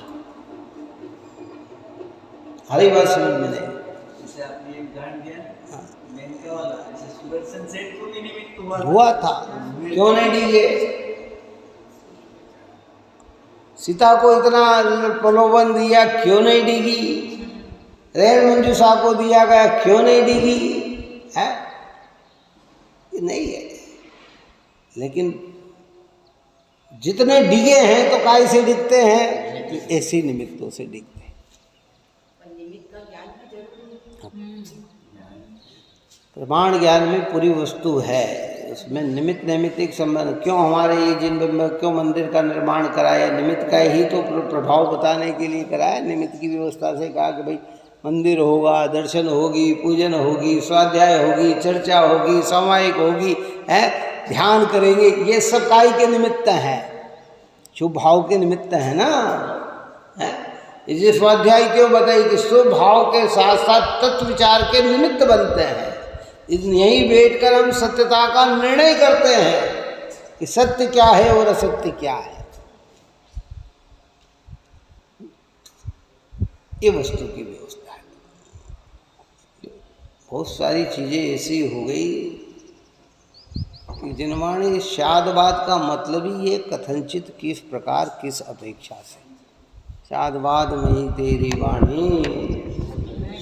हरी बात समझ में नहीं। जैसे आपने एक उदाहरण दिया, मेनका वाला, जैसे सूरज सनसेट को भी निमित्त हुआ था, क्यों नहीं डीगे। सीता को इतना प्रलोभन दिया, क्यों नहीं डिगी। रैन मंजूषा को दिया गया, क्यों नहीं डिगी, है। ये नहीं है, लेकिन जितने डिगे हैं तो काय से डिगते हैं, ऐसे निमित्तों से डिगते हैं। प्रमाण ज्ञान में पूरी वस्तु है, उसमें निमित्त नैमित्तिक संबंध। क्यों हमारे ये जिन में क्यों मंदिर का निर्माण कराया, निमित्त का ही तो प्रभाव बताने के लिए कराया। निमित्त की व्यवस्था से कहा कि भाई मंदिर होगा, दर्शन होगी, पूजन होगी, स्वाध्याय होगी, चर्चा होगी, सामायिक होगी, है, ध्यान करेंगे। ये सब काय के निमित्त हैं, शुभ भाव के निमित्त है ना, है। इसे स्वाध्याय क्यों बताई कि शुभ भाव के साथ साथ तत्व विचार के निमित्त बनते हैं। यहीं बैठकर हम सत्यता का निर्णय करते हैं कि सत्य क्या है और असत्य क्या है। ये वस्तु की व्यवस्था है। बहुत सारी चीजें ऐसी हो गई कि जिनवाणी शादवाद का मतलब ही ये कथनचित किस प्रकार, किस अपेक्षा से। शादवाद में ही तेरी वाणी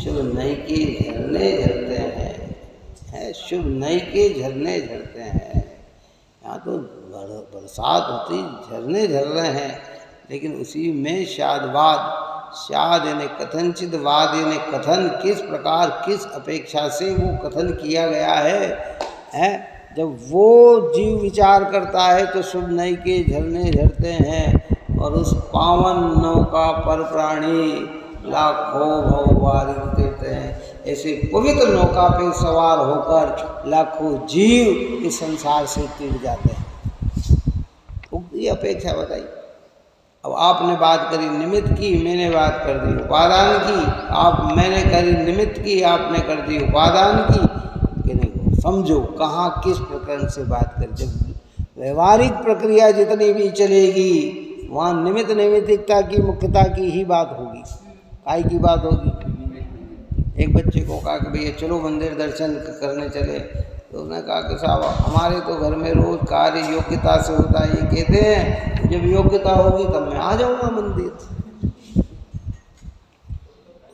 शुभ नई के झरने झरते हैं, शुभ नई के झरने झरते हैं। यहाँ तो बरसात होती, झरने झर रहे हैं, लेकिन उसी में शादवाद, शाद यानी कथनचित, वाद यानी कथन, किस प्रकार किस अपेक्षा से वो कथन किया गया है। जब वो जीव विचार करता है तो शुभ नई के झरने झरते हैं, और उस पावन नौका पर प्राणी लाखों भवबारिद उतरते हैं। ऐसे पवित्र नौका पे सवार होकर लाखों जीव इस संसार से तीर जाते हैं। तो ये अपेक्षा बताइए। अब आपने बात करी निमित्त की, मैंने बात कर दी उपादान की, मैंने करी निमित्त की, आपने कर दी उपादान की, कि नहीं? समझो कहाँ किस प्रकरण से बात कर। जब व्यवहारिक प्रक्रिया जितनी भी चलेगी वहाँ निमित्त नैमित्तिकता की, मुख्यता की ही बात होगी। काय की बात होगी? एक बच्चे को कहा कि भैया चलो मंदिर दर्शन करने चले, तो उसने कहा कि साहब हमारे तो घर में रोज कार्य योग्यता से होता है। ये कहते हैं जब योग्यता होगी तब मैं आ जाऊंगा मंदिर।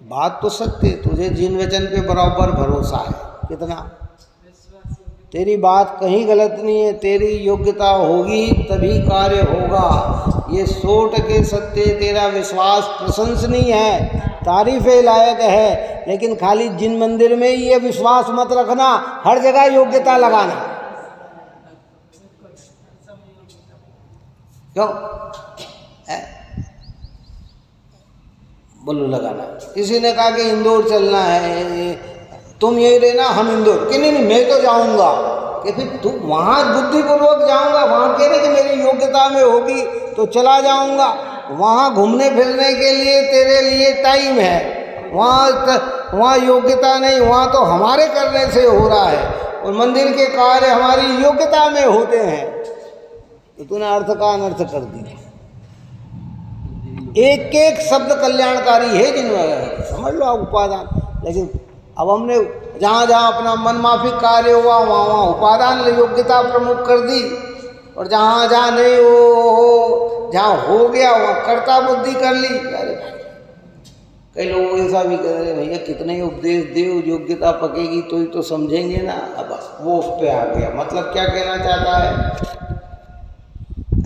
बात तो सत्य है, तुझे जिन वचन पे बराबर भरोसा है, कितना तेरी बात कहीं गलत नहीं है, तेरी योग्यता होगी तभी कार्य होगा। ये 100% सत्य, तेरा विश्वास प्रशंसनीय है, तारीफ़े लायक है, लेकिन खाली जिन मंदिर में ये विश्वास मत रखना, हर जगह योग्यता लगाना। क्यों? बोलो लगाना। किसी ने कहा कि इंदौर चलना है, तुम यही रहना, हम इंदौर। कि नहीं मैं तो जाऊंगा। कि फिर तुम वहाँ बुद्धिपूर्वक जाऊंगा, वहाँ कह रहे कि मेरी योग्यता में होगी तो चला जाऊंगा। वहाँ घूमने फिरने के लिए तेरे लिए टाइम है, वहाँ योग्यता नहीं, वहाँ तो हमारे करने से हो रहा है, और मंदिर के कार्य हमारी योग्यता में होते हैं। तो तूने अर्थ का अनर्थ कर दिया। एक एक शब्द कल्याणकारी है जिनमें समझ लो आप उपादान। लेकिन अब हमने जहाँ जहाँ अपना मन माफिक कार्य हुआ वहाँ वहाँ उपादान योग्यता प्रमुख कर दी, और जहाँ जहाँ नहीं हो जहाँ हो गया वहाँ कर्ता बुद्धि कर ली। अरे कई लोग ऐसा भी कर रहे भैया कितने उपदेश दे, योग्यता पकेगी तो ही तो समझेंगे ना। अब वो उस पर आ गया। मतलब क्या कहना चाहता है?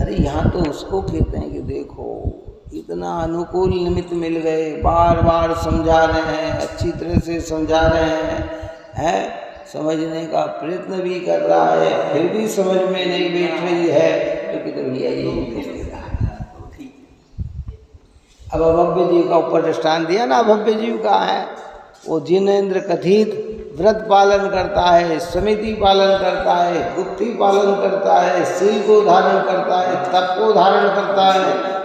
अरे यहाँ तो उसको कहते हैं कि देखो इतना अनुकूल निमित्त मिल गए, बार बार समझा रहे हैं, अच्छी तरह से समझा रहे हैं, समझने का प्रयत्न भी कर रहा है, फिर भी समझ में नहीं बैठ रही है, क्योंकि तो भैया यही योग्यता है। अब अभव्य जीव का ऊपर दृष्टांत दिया ना, अभव्य जीव का है वो जिनेंद्र कथित व्रत पालन करता है, समिति पालन करता है, गुप्ती पालन करता है, शील को धारण करता है, तप को धारण करता है,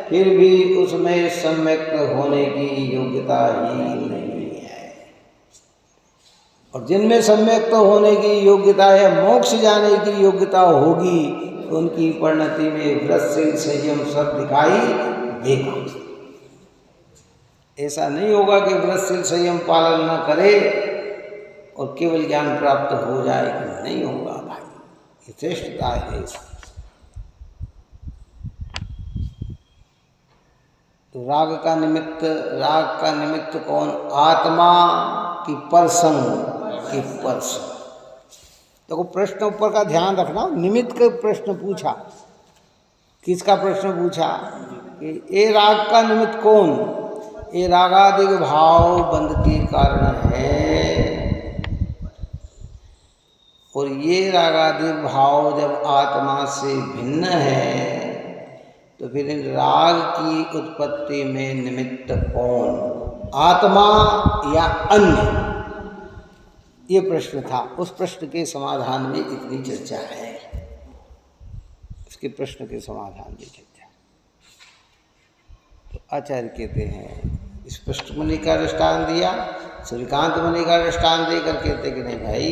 फिर भी उसमें सम्यक होने की योग्यता ही नहीं है। और जिनमें सम्यक होने की योग्यता है, मोक्ष जाने की योग्यता होगी, तो उनकी परिणति में व्रतशील संयम सब दिखाई देगा। ऐसा नहीं होगा कि व्रतशील संयम पालन न करे और केवल ज्ञान प्राप्त हो जाए, नहीं होगा भाई। ये श्रेष्ठता है। तो राग का निमित्त कौन? आत्मा की पर्सन की पर्सन। देखो प्रश्न ऊपर का ध्यान रखना। निमित्त का प्रश्न पूछा, किसका प्रश्न पूछा कि ये राग का निमित्त कौन? ये रागादिक भाव बंध के कारण है, और ये रागादिक भाव जब आत्मा से भिन्न है तो फिर इन राग की उत्पत्ति में निमित्त कौन? आत्मा या अन्य? ये प्रश्न था। उस प्रश्न के समाधान में इतनी चर्चा है। उसके प्रश्न के समाधान में चर्चा। तो आचार्य कहते हैं स्पष्ट मुनि का दृष्टांत दिया, सूर्यकांत मुनि का दृष्टांत देकर कहते कि नहीं भाई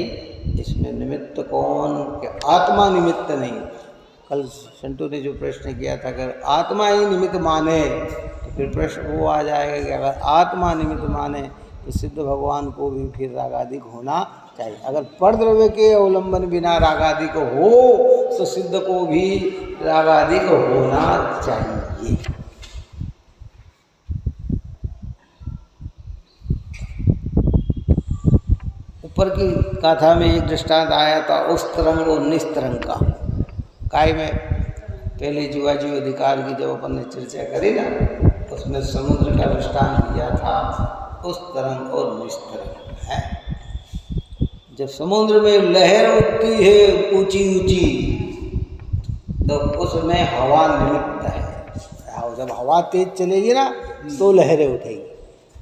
इसमें निमित्त कौन? कि आत्मा निमित्त नहीं। कल संतु ने जो प्रश्न किया था, अगर आत्मा ही निमित्त माने तो फिर प्रश्न वो आ जाएगा कि अगर आत्मा निमित्त माने तो सिद्ध भगवान को भी फिर रागादिक होना चाहिए। अगर परद्रव्य के अवलंबन बिना रागादिक हो तो सिद्ध को भी रागादिक होना चाहिए। ऊपर की गाथा में एक दृष्टांत आया था उस तरंग और निस्तरंग का। काय में पहले जीवाजीव अधिकार की जब अपन ने चर्चा करी ना, उसमें समुद्र का दृष्टांत दिया था, उस तरंग और निस्तरंग है। जब समुद्र में लहर उठती है ऊंची ऊंची, तो उसमें हवा निमित्त है। जब हवा तेज चलेगी ना तो लहरें उठेगी,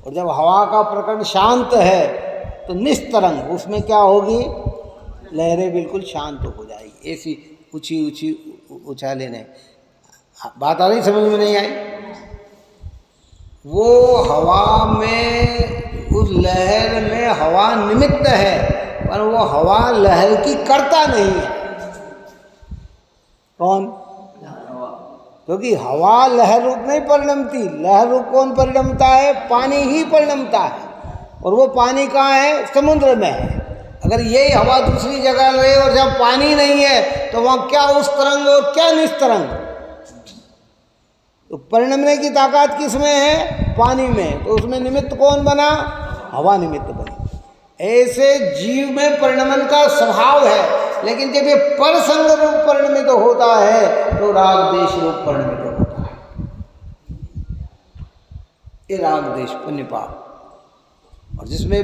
और जब हवा का प्रकरण शांत है तो निस्तरंग, उसमें क्या होगी, लहरें बिल्कुल शांत हो जाएगी। ऐसी ऊंची ऊंची उछाले नहीं। बात आ रही, समझ में नहीं आई? वो हवा में, उस लहर में हवा निमित्त है, पर वो हवा लहर की कर्ता नहीं है। कौन? क्योंकि हवा लहर रूप नहीं परिणमती। लहर रूप कौन परिणमता है? पानी ही परिणमता है, और वो पानी कहाँ है? समुद्र में है। अगर यही हवा दूसरी जगह रहे और जब पानी नहीं है तो वहाँ क्या उस तरंग और क्या निस्तरंग? तो परिणमने की ताकत किस में है? पानी में। तो उसमें निमित्त कौन बना? हवा निमित्त बनी। ऐसे जीव में परिणमन का स्वभाव है, लेकिन जब ये परसंग रूप परिणमित होता है तो राग देश रूप परिणमित होता है। ये राग देश पुण्य पाप, और जिसमें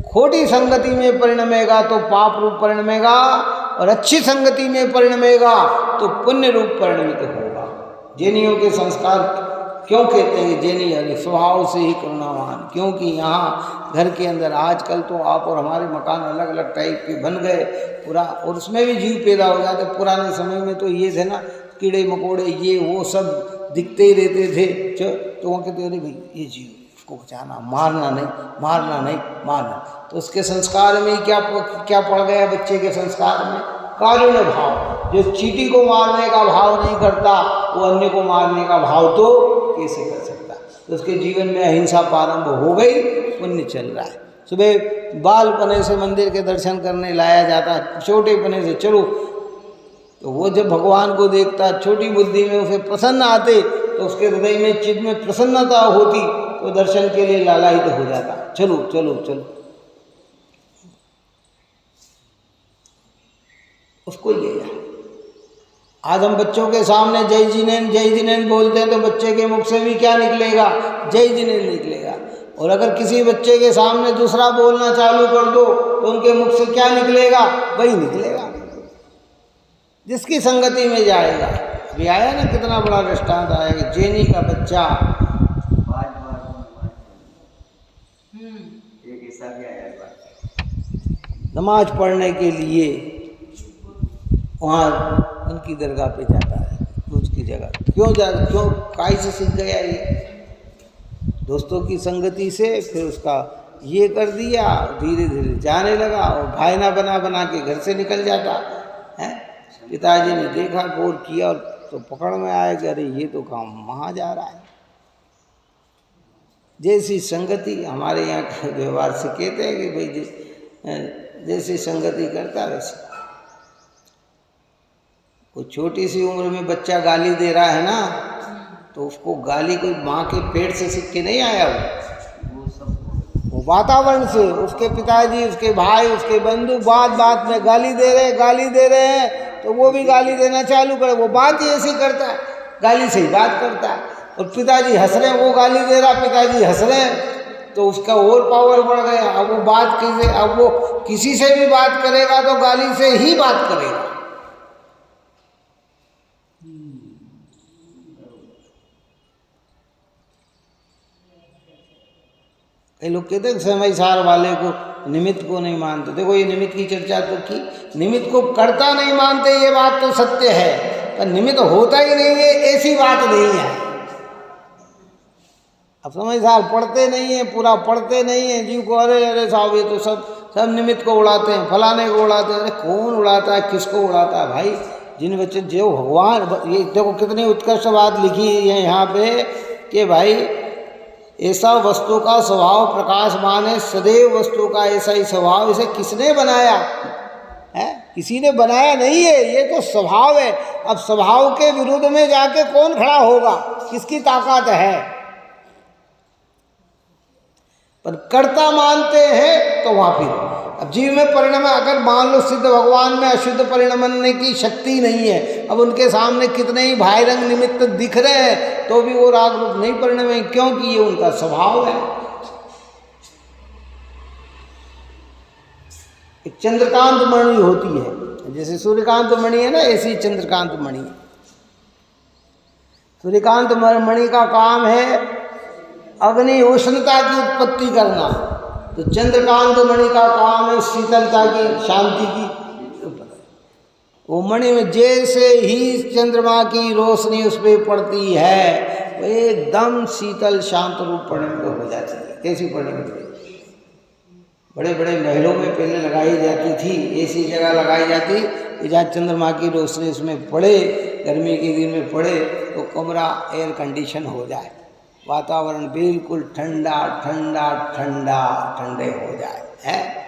खोटी संगति में परिणमेगा तो पाप रूप परिणमेगा, और अच्छी संगति में परिणमेगा तो पुण्य रूप परिणमित होगा। जैनियों के संस्कार क्यों कहते हैं जैनी हरि स्वभाव से ही करुणावान? क्योंकि यहाँ घर के अंदर आजकल तो आप और हमारे मकान अलग अलग टाइप के बन गए पूरा, और उसमें भी जीव पैदा हो जाते। पुराने समय में तो ये थे ना, कीड़े मकोड़े ये वो सब दिखते ही रहते थे। तो वो कहते अरे भाई ये जीव, उसको बचाना, मारना नहीं, मारना नहीं, मारना। तो उसके संस्कार में क्या पड़ गया बच्चे के संस्कार में? कारुण्य भाव। जो चींटी को मारने का भाव नहीं करता, वो अन्य को मारने का भाव तो कैसे कर सकता? तो उसके जीवन में अहिंसा प्रारंभ हो गई, पुण्य चल रहा है। सुबह बालपने से मंदिर के दर्शन करने लाया जाता, छोटे पने से चलो, तो वो जब भगवान को देखता, छोटी बुद्धि में उसे प्रसन्न आते, तो उसके हृदय में चित्त में प्रसन्नता होती, तो दर्शन के लिए लालायित हो जाता, चलो चलो चलो। उसको ये है। आज हम बच्चों के सामने जय जिनेन बोलते हैं तो बच्चे के मुख से भी क्या निकलेगा? जय जिनेन निकलेगा। और अगर किसी बच्चे के सामने दूसरा बोलना चालू कर दो तो उनके मुख से क्या निकलेगा? वही निकलेगा, जिसकी संगति में जाएगा। अभी आया ना कितना बड़ा दृष्टांत आया कि जैनी का बच्चा, एक ऐसा भी आया नमाज पढ़ने के लिए वहाँ उनकी दरगाह पे जाता है, उसकी जगह क्यों काय से सीख गया ये? दोस्तों की संगति से। फिर उसका ये कर दिया, धीरे धीरे जाने लगा, और भाईना बना बना के घर से निकल जाता है। पिताजी ने देखा, गौर किया, और तो पकड़ में आया कि अरे ये तो काम वहाँ जा रहा है। जैसी संगति, हमारे यहाँ का व्यवहार से कहते हैं कि भाई जैसी संगति करता वैसे। कोई छोटी सी उम्र में बच्चा गाली दे रहा है ना, तो उसको गाली कोई माँ के पेट से सीख के नहीं आया, वो वातावरण से, उसके पिताजी, उसके भाई, उसके बंधु बात बात में गाली दे रहे हैं, तो वो भी गाली देना चालू करे। वो बात ही ऐसी करता है, गाली से ही बात करता है। और पिताजी हंस रहे हैं, वो गाली दे रहा, पिताजी हंस रहे हैं, तो उसका और पावर बढ़ गया। अब वो बात कैसे, अब वो किसी से भी बात करेगा तो गाली से ही बात करेगा। कई लोग कहते हैं समय सार वाले को, निमित्त को नहीं मानते। देखो ये निमित्त की चर्चा तो की, निमित्त को कर्ता नहीं मानते, ये बात तो सत्य है, पर निमित्त होता ही नहीं है ऐसी बात नहीं है। अब समय सार पढ़ते नहीं है, पूरा पढ़ते नहीं है, जीव को अरे अरे साहब ये तो सब निमित्त को उड़ाते हैं, फलाने को उड़ाते हैं। अरे कौन उड़ाता है, किसको उड़ाता है भाई? जिन बच्चे जो भगवान, ये देखो कितनी उत्कृष्ट बात लिखी है यहाँ पे कि भाई ऐसा वस्तु का स्वभाव प्रकाशमान है, सदैव वस्तु का ऐसा ही स्वभाव। इसे किसने बनाया है? किसी ने बनाया नहीं है, ये तो स्वभाव है। अब स्वभाव के विरुद्ध में जाके कौन खड़ा होगा? किसकी ताकत है? पर कर्ता मानते हैं तो वहां फिर अब जीव में परिणम, अगर मान लो सिद्ध भगवान में अशुद्ध परिणमने की शक्ति नहीं है, अब उनके सामने कितने ही भाई रंग निमित्त दिख रहे हैं तो भी वो राग रूप नहीं परिणमे, क्योंकि ये उनका स्वभाव है। एक चंद्रकांत मणि होती है, जैसे सूर्यकांत मणि है ना, ऐसी चंद्रकांत मणि। सूर्यकांत मणि का काम है अग्नि उष्णता की उत्पत्ति करना, तो चंद्रकांत मणि का काम है शीतलता की, शांति की। वो मणि में जैसे ही चंद्रमा की रोशनी उस पर पड़ती है वो एकदम शीतल शांत रूप परिणमित हो जाती है। कैसी परिणमित? बड़े बड़े महलों में पहले लगाई जाती थी, ऐसी जगह लगाई जाती कि जहाँ चंद्रमा की रोशनी उसमें पड़े, गर्मी के दिन में पड़े तो कमरा एयर कंडीशन हो जाए, वातावरण बिल्कुल ठंडा ठंडा ठंडा ठंडे हो जाए है।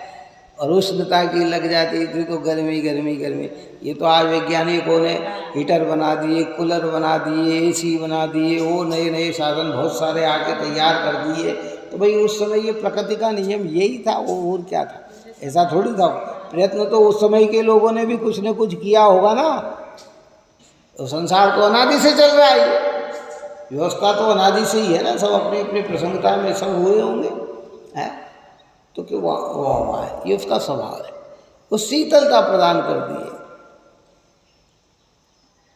और उष्णता की लग जाती थी तो गर्मी गर्मी गर्मी। ये तो आज वैज्ञानिकों ने हीटर बना दिए, कूलर बना दिए, एसी बना दिए, वो नए नए साधन बहुत सारे आके तैयार कर दिए। तो भाई उस समय ये प्रकृति का नियम यही था, वो और क्या था, ऐसा थोड़ी था। प्रयत्न तो उस समय के लोगों ने भी कुछ न कुछ किया होगा ना। तो संसार तो अनादि से चल रहा है, व्यवस्था तो अनादि से ही है ना, सब अपनी अपनी प्रसंगता में सब हुए होंगे हैं। तो क्यों हुआ है, ये उसका स्वभाव है। वो शीतलता प्रदान कर दी है।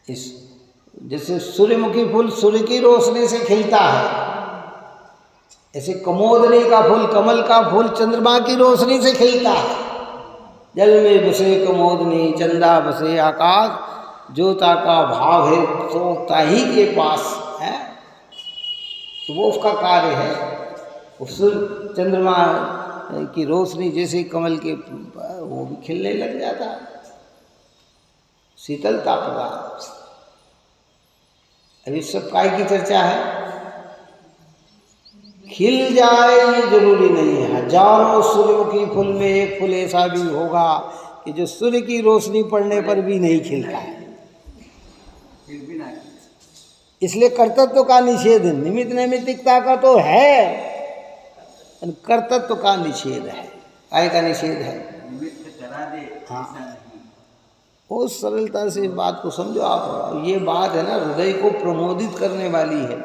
इस जैसे सूर्यमुखी फूल सूर्य की रोशनी से खिलता है, ऐसे कमोदनी का फूल, कमल का फूल चंद्रमा की रोशनी से खिलता है। जल में बसे कमोदनी, चंदा बसे आकाश, ज्योता का भाव है तो ताही के पास है। तो वो उसका कार्य है। उस चंद्रमा की रोशनी जैसे कमल के वो भी खिलने लग जाता है, शीतलता प्रदान। अभी सब काय की चर्चा है, खिल जाए ये जरूरी नहीं है। हजारों सूर्यमुखी फूल में एक फूल ऐसा भी होगा कि जो सूर्य की रोशनी पड़ने पर भी नहीं खिलता है। इसलिए कर्तृत्व का निषेध, निमित्त नैमित्तिकता का तो है, कर्तृत्व का निषेध है। काय का निषेध है? हाँ, उस सरलता से इस बात को समझो आप। ये बात है ना, हृदय को प्रमोदित करने वाली है।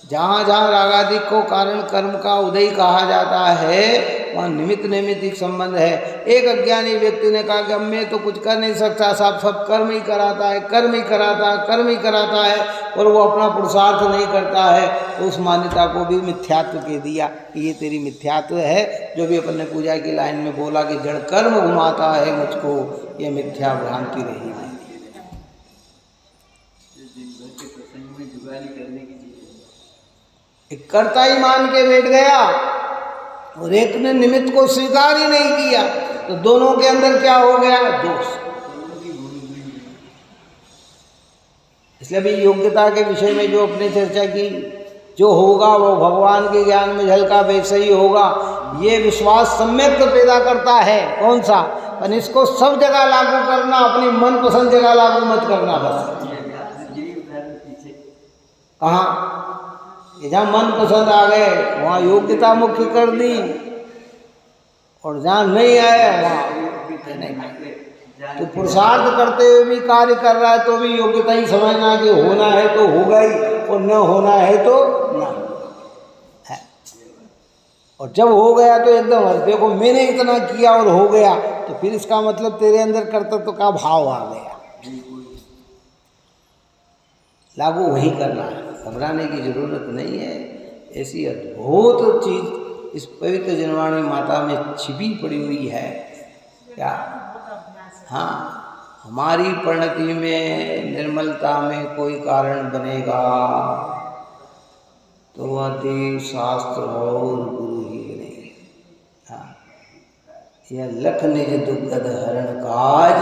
जहाँ जहाँ रागादिक को कारण कर्म का उदय कहा जाता है वहाँ निमित्त नैमित्तिक संबंध है। एक अज्ञानी व्यक्ति ने कहा कि अब मैं तो कुछ कर नहीं सकता, सब कर्म ही कराता है, कर्म ही कराता है, कर्म ही कराता है, और वो अपना पुरुषार्थ नहीं करता है। तो उस मान्यता को भी मिथ्यात्व कह दिया कि ये तेरी मिथ्यात्व है। जो भी अपन ने पूजा की लाइन में बोला कि जड़ कर्म घुमाता है मुझको, ये मिथ्या भ्रांति रही है। एक कर्ता ही मान के बैठ गया और एक ने निमित्त को स्वीकार ही नहीं किया, तो दोनों के अंदर क्या हो गया? दोष। इसलिए भी योग्यता के विषय में जो अपने चर्चा की, जो होगा वो भगवान के ज्ञान में झलका वैसे ही होगा, ये विश्वास सम्यक पैदा करता है। कौन सा? पर इसको सब जगह लागू करना, अपनी मनपसंद जगह लागू मत करना। बस कहाँ जहाँ मन पसंद आ गए वहाँ योग्यता मुख्य कर दी, और जहाँ नहीं आए वहाँ नहीं। तो पुरुषार्थ करते हुए भी कार्य कर रहा है तो भी योग्यता ही समझना कि होना है तो होगा ही, और न होना है तो ना है। और जब हो गया तो एकदम देखो मैंने इतना किया और हो गया, तो फिर इसका मतलब तेरे अंदर कर्तव्य का भाव आ गया। लागू वही करना है, घबराने की जरूरत नहीं है। ऐसी अद्भुत चीज इस पवित्र जनवाणी माता में छिपी पड़ी हुई है। क्या? हाँ, हमारी परिणति में, निर्मलता में कोई कारण बनेगा तो वह देव शास्त्र और गुरु ही बनेंगे। हाँ, यह लख निज दुर्गद हरण काज,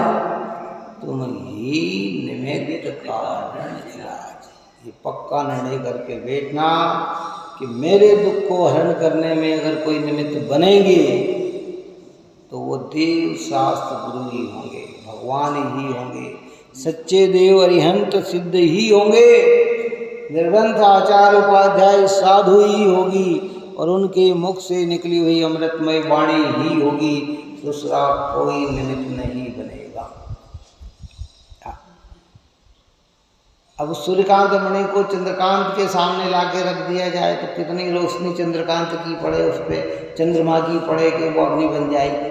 तुम ही निमित्त कारण इलाज। ये पक्का निर्णय करके बैठना कि मेरे दुख को हरण करने में अगर कोई निमित्त बनेंगे तो वो देव शास्त्र गुरु ही होंगे, भगवान ही होंगे, सच्चे देव अरिहंत सिद्ध ही होंगे, निर्ग्रंथ आचार्य उपाध्याय साधु ही होगी, और उनके मुख से निकली हुई अमृतमय वाणी ही होगी। दूसरा कोई निमित्त नहीं बनेगा। अब सूर्यकांत मणि को चंद्रकांत के सामने लाके रख दिया जाए तो कितनी रोशनी चंद्रकांत की पड़े, उस पर चंद्रमा की पड़े कि वो अग्नि बन जाएगी?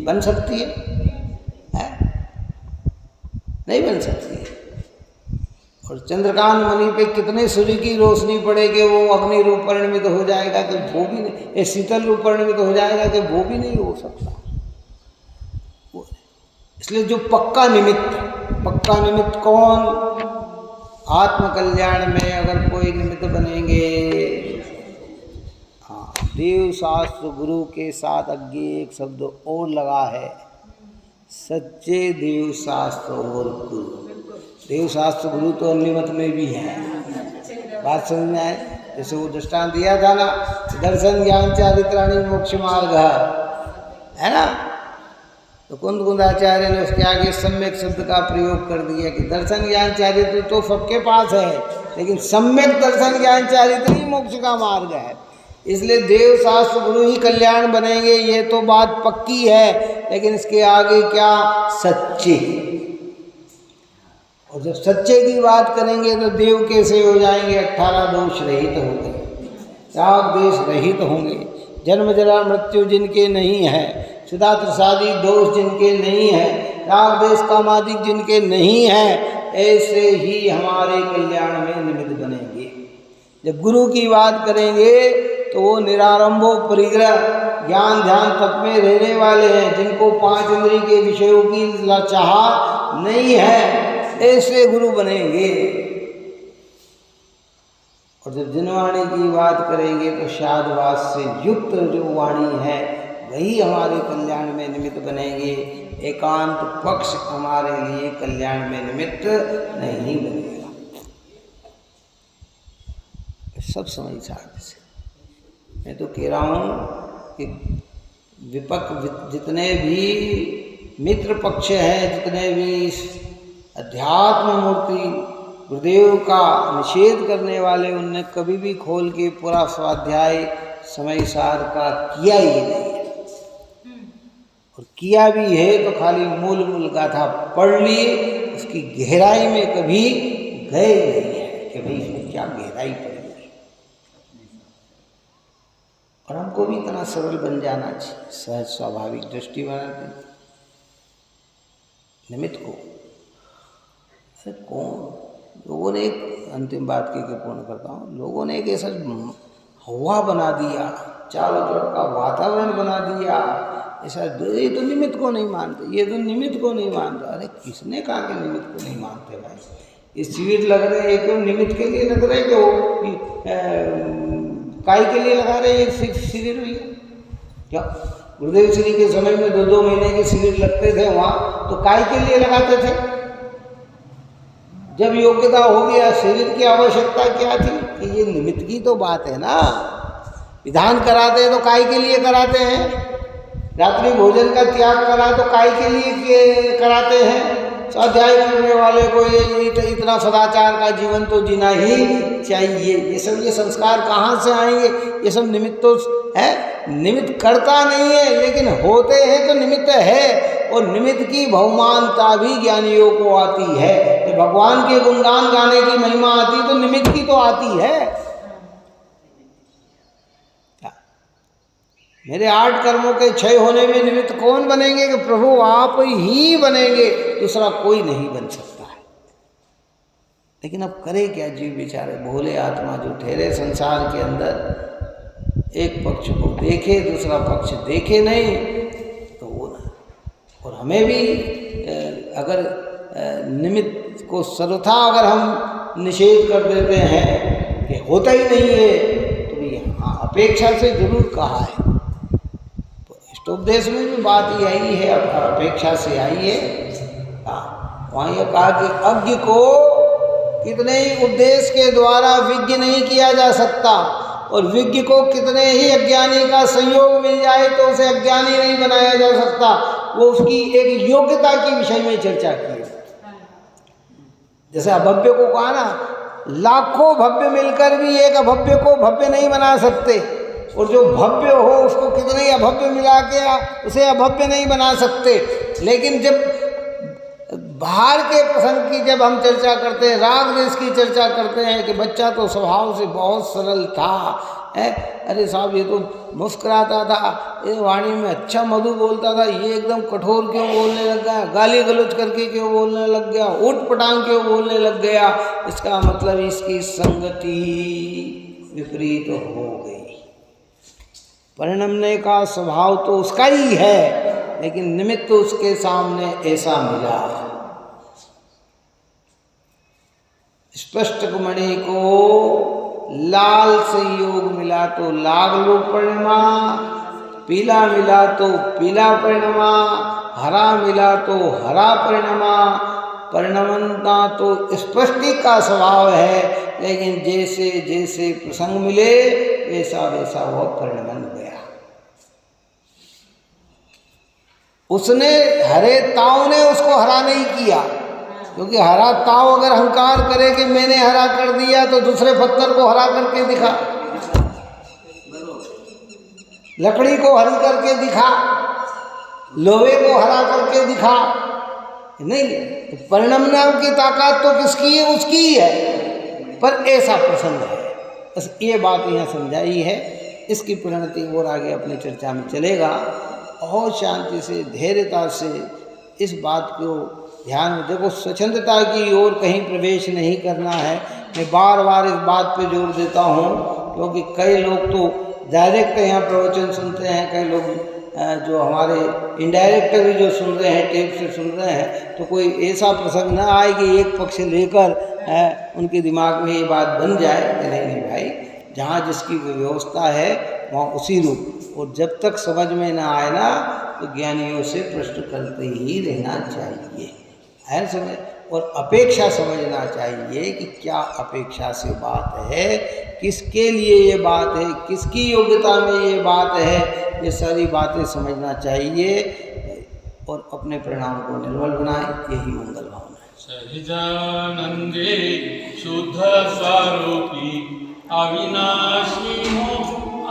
बन सकती है? नहीं बन सकती है। और चंद्रकांत मणि पे कितने सूर्य की रोशनी पड़े कि वो अग्नि रूप परिणमित हो जाएगा कि वो भी नहीं, शीतल रूप परिणमित हो जाएगा कि वो भी नहीं हो सकता। इसलिए जो पक्का निमित्त कौन? आत्म कल्याण में अगर कोई निमित्त बनेंगे, हाँ, देव शास्त्र गुरु के साथ आगे एक शब्द और लगा है, सच्चे देव शास्त्र और गुरु। देव शास्त्र गुरु तो अन्य मत में भी है, बात समझ में आए? जैसे वो दृष्टांत दिया था ना, दर्शन ज्ञान चारित्राणी मोक्ष मार्ग है ना, तो कुंदाचार्य ने उसके आगे सम्यक शब्द का प्रयोग कर दिया कि दर्शन ज्ञान चारित्र तो सबके पास है, लेकिन सम्यक दर्शन ज्ञान चारित्र ही मोक्ष का मार्ग है। इसलिए देव शास्त्र गुरु ही कल्याण बनेंगे, ये तो बात पक्की है। लेकिन इसके आगे क्या? सच्चे। और जब सच्चे की बात करेंगे तो देव कैसे हो जाएंगे? 18 दोष रहित होंगे, राग देश रहित होंगे, जन्म जरा मृत्यु जिनके नहीं है, सुधा प्रसादी दोष जिनके नहीं है, राग देश कामादिक जिनके नहीं है, ऐसे ही हमारे कल्याण में निमित्त बनेंगे। जब गुरु की बात करेंगे तो वो निरारंभो परिग्रह ज्ञान ध्यान तप में रहने वाले हैं, जिनको 5 इंद्रिय के विषयों की चाह नहीं है, ऐसे गुरु बनेंगे। और जब जिनवाणी की बात करेंगे तो शादवास से युक्त जो वाणी है वही हमारे कल्याण में निमित्त बनेंगे। एकांत पक्ष हमारे लिए कल्याण में निमित्त नहीं बनेगा। सब समझदार से मैं तो कह रहा हूँ कि विपक्ष जितने भी मित्र पक्ष हैं, जितने भी अध्यात्म मूर्ति गुरुदेव का निषेध करने वाले, उनने कभी भी खोल के पूरा स्वाध्याय समय सार का किया ही नहीं है। और किया भी है तो खाली मूल गाथा पढ़ लिए, उसकी गहराई में कभी गए नहीं है कि भाई इसमें क्या गहराई पड़ी। और हमको भी इतना सरल बन जाना चाहिए, सहज स्वाभाविक दृष्टि बनाते निमित्त को। अरे कौन लोगों ने एक अंतिम बात की पूर्ण करता हूँ, लोगों ने एक ऐसा हवा बना दिया, चारों तरफ का वातावरण बना दिया ऐसा, ये तो निमित्त को नहीं मानते, ये तो निमित्त को नहीं मानता। अरे किसने कहा कि निमित्त को नहीं मानते भाई? ये शिविर लग रहे हैं क्यों? निमित्त के लिए लग रहे हैं क्यों? काय के लिए लगा रहे हैं शिविर? हुई क्या गुरुदेव श्री के समय में 2-2 महीने के शिविर लगते थे वहाँ, तो काय के लिए लगाते थे? जब योग्यता हो गया, शिविर की आवश्यकता क्या थी? कि ये निमित्त की तो बात है ना। विधान कराते हैं तो काय के लिए कराते हैं? रात्रि भोजन का त्याग करा तो काय के लिए कराते हैं? स्वाध्याय करने वाले को ये इतना सदाचार का जीवन तो जीना ही चाहिए। ये संस्कार कहाँ से आएंगे? ये सब निमित्त तो है, निमित्त करता नहीं है, लेकिन होते हैं तो निमित्त है। और निमित्त की बहुमानता भी ज्ञानियों को आती है। तो भगवान के गुणगान गाने की महिमा आती तो निमित्त की तो आती है। मेरे 8 कर्मों के क्षय होने में निमित्त कौन बनेंगे? कि प्रभु आप ही बनेंगे, दूसरा कोई नहीं बन सकता है। लेकिन अब करे क्या जीव बेचारे, भोले आत्मा जो ठहरे संसार के अंदर, एक पक्ष को देखे दूसरा पक्ष देखे नहीं, तो वो ना। और हमें भी अगर निमित्त को सर्वथा अगर हम निषेध कर देते हैं कि होता ही नहीं है, तो भी हाँ अपेक्षा से जरूर कहा है। तो उपदेश में भी बात यही है, अपेक्षा से आई है। वहाँ यह कहा कि अज्ञ को कितने ही उपदेश के द्वारा विज्ञ नहीं किया जा सकता, और विज्ञ को कितने ही अज्ञानी का संयोग मिल जाए तो उसे अज्ञानी नहीं बनाया जा सकता। वो उसकी एक योग्यता के विषय में चर्चा की है। जैसे अभव्य को कहा ना, लाखों भव्य मिलकर भी एक अभव्य को भव्य नहीं बना सकते। और जो भव्य हो उसको कितने ही अभव्य मिला के उसे अभव्य नहीं बना सकते। लेकिन जब बाहर के प्रसंग की जब हम चर्चा करते हैं, राग देश की चर्चा करते हैं कि बच्चा तो स्वभाव से बहुत सरल था, अरे साहब ये तो मुस्कुराता था, ये वाणी में अच्छा मधु बोलता था, ये एकदम कठोर क्यों बोलने लग गया, गाली गलौज करके क्यों बोलने लग गया, ऊट पटांग क्यों बोलने लग गया। इसका मतलब इसकी संगति विपरीत हो गई। परिणमने का स्वभाव तो उसका ही है, लेकिन निमित्त उसके सामने ऐसा मिला। स्पष्ट मणि को लाल से योग मिला तो लाल लो परिणमा, पीला मिला तो पीला परिणमा, हरा मिला तो हरा परिणमा। परिणमता तो स्पष्टि का स्वभाव है, लेकिन जैसे जैसे प्रसंग मिले वैसा वैसा वह परिणमन गया। उसने हरे ताव ने उसको हरा नहीं किया, क्योंकि हरा ताव अगर अहंकार करे कि मैंने हरा कर दिया तो दूसरे पत्थर को हरा करके दिखा, लकड़ी को हरी करके दिखा, लोहे को हरा करके दिखा, नहीं। तो परिणमना की ताकत तो किसकी है? उसकी ही है, पर ऐसा प्रसंग है। बस ये बात यहाँ समझाई है। इसकी परिणति और आगे अपनी चर्चा में चलेगा। बहुत शांति से, धैर्यता से इस बात को ध्यान में देखो। स्वच्छंदता की ओर कहीं प्रवेश नहीं करना है। मैं बार बार इस बात पे जोर देता हूँ, क्योंकि कई लोग तो डायरेक्ट यहाँ प्रवचन सुनते हैं, कई लोग जो हमारे इनडायरेक्ट भी जो सुन रहे हैं, टेप से सुन रहे हैं, तो कोई ऐसा प्रसंग ना आए कि एक पक्ष लेकर उनके दिमाग में ये बात बन जाए। नहीं भाई, जहाँ जिसकी व्यवस्था है वहाँ उसी रूप। और जब तक समझ में ना आए ना, तो ज्ञानियों से प्रश्न करते ही रहना चाहिए, है समझ। और अपेक्षा समझना चाहिए कि क्या अपेक्षा से बात है, किसके लिए ये बात है, किसकी योग्यता में ये बात है, ये सारी बातें समझना चाहिए और अपने परिणाम को निर्मल बनाए। यही मंगल भावना है। सहजानंदे शुद्ध स्वरूपी अविनाशी हो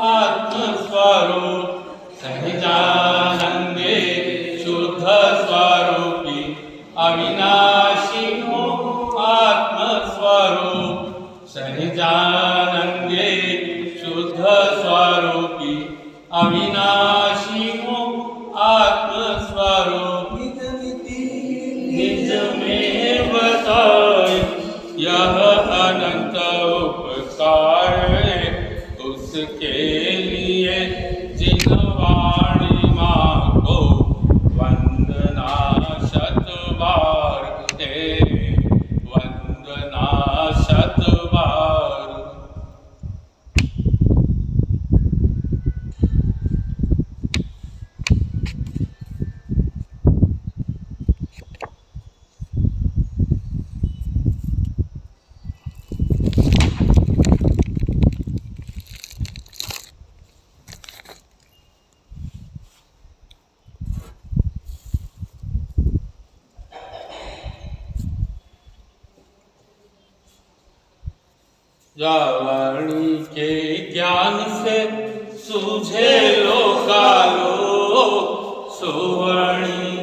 आत्मस्वरूप। सहजानंदे शुद्ध स्वरूपी अविनाशी हो आत्मस्वरूप। सहजानंदे शुद्ध स्वरूपी अविनाशी हो आत्मस्वरूप। निज में बताए यह अनंत उपकार है, उसके लिए जिन वाणी माँ को वंदना शत बार है, वंदना शत बार। वाणी के ज्ञान से सूझे लोकालोक, सुवर्णी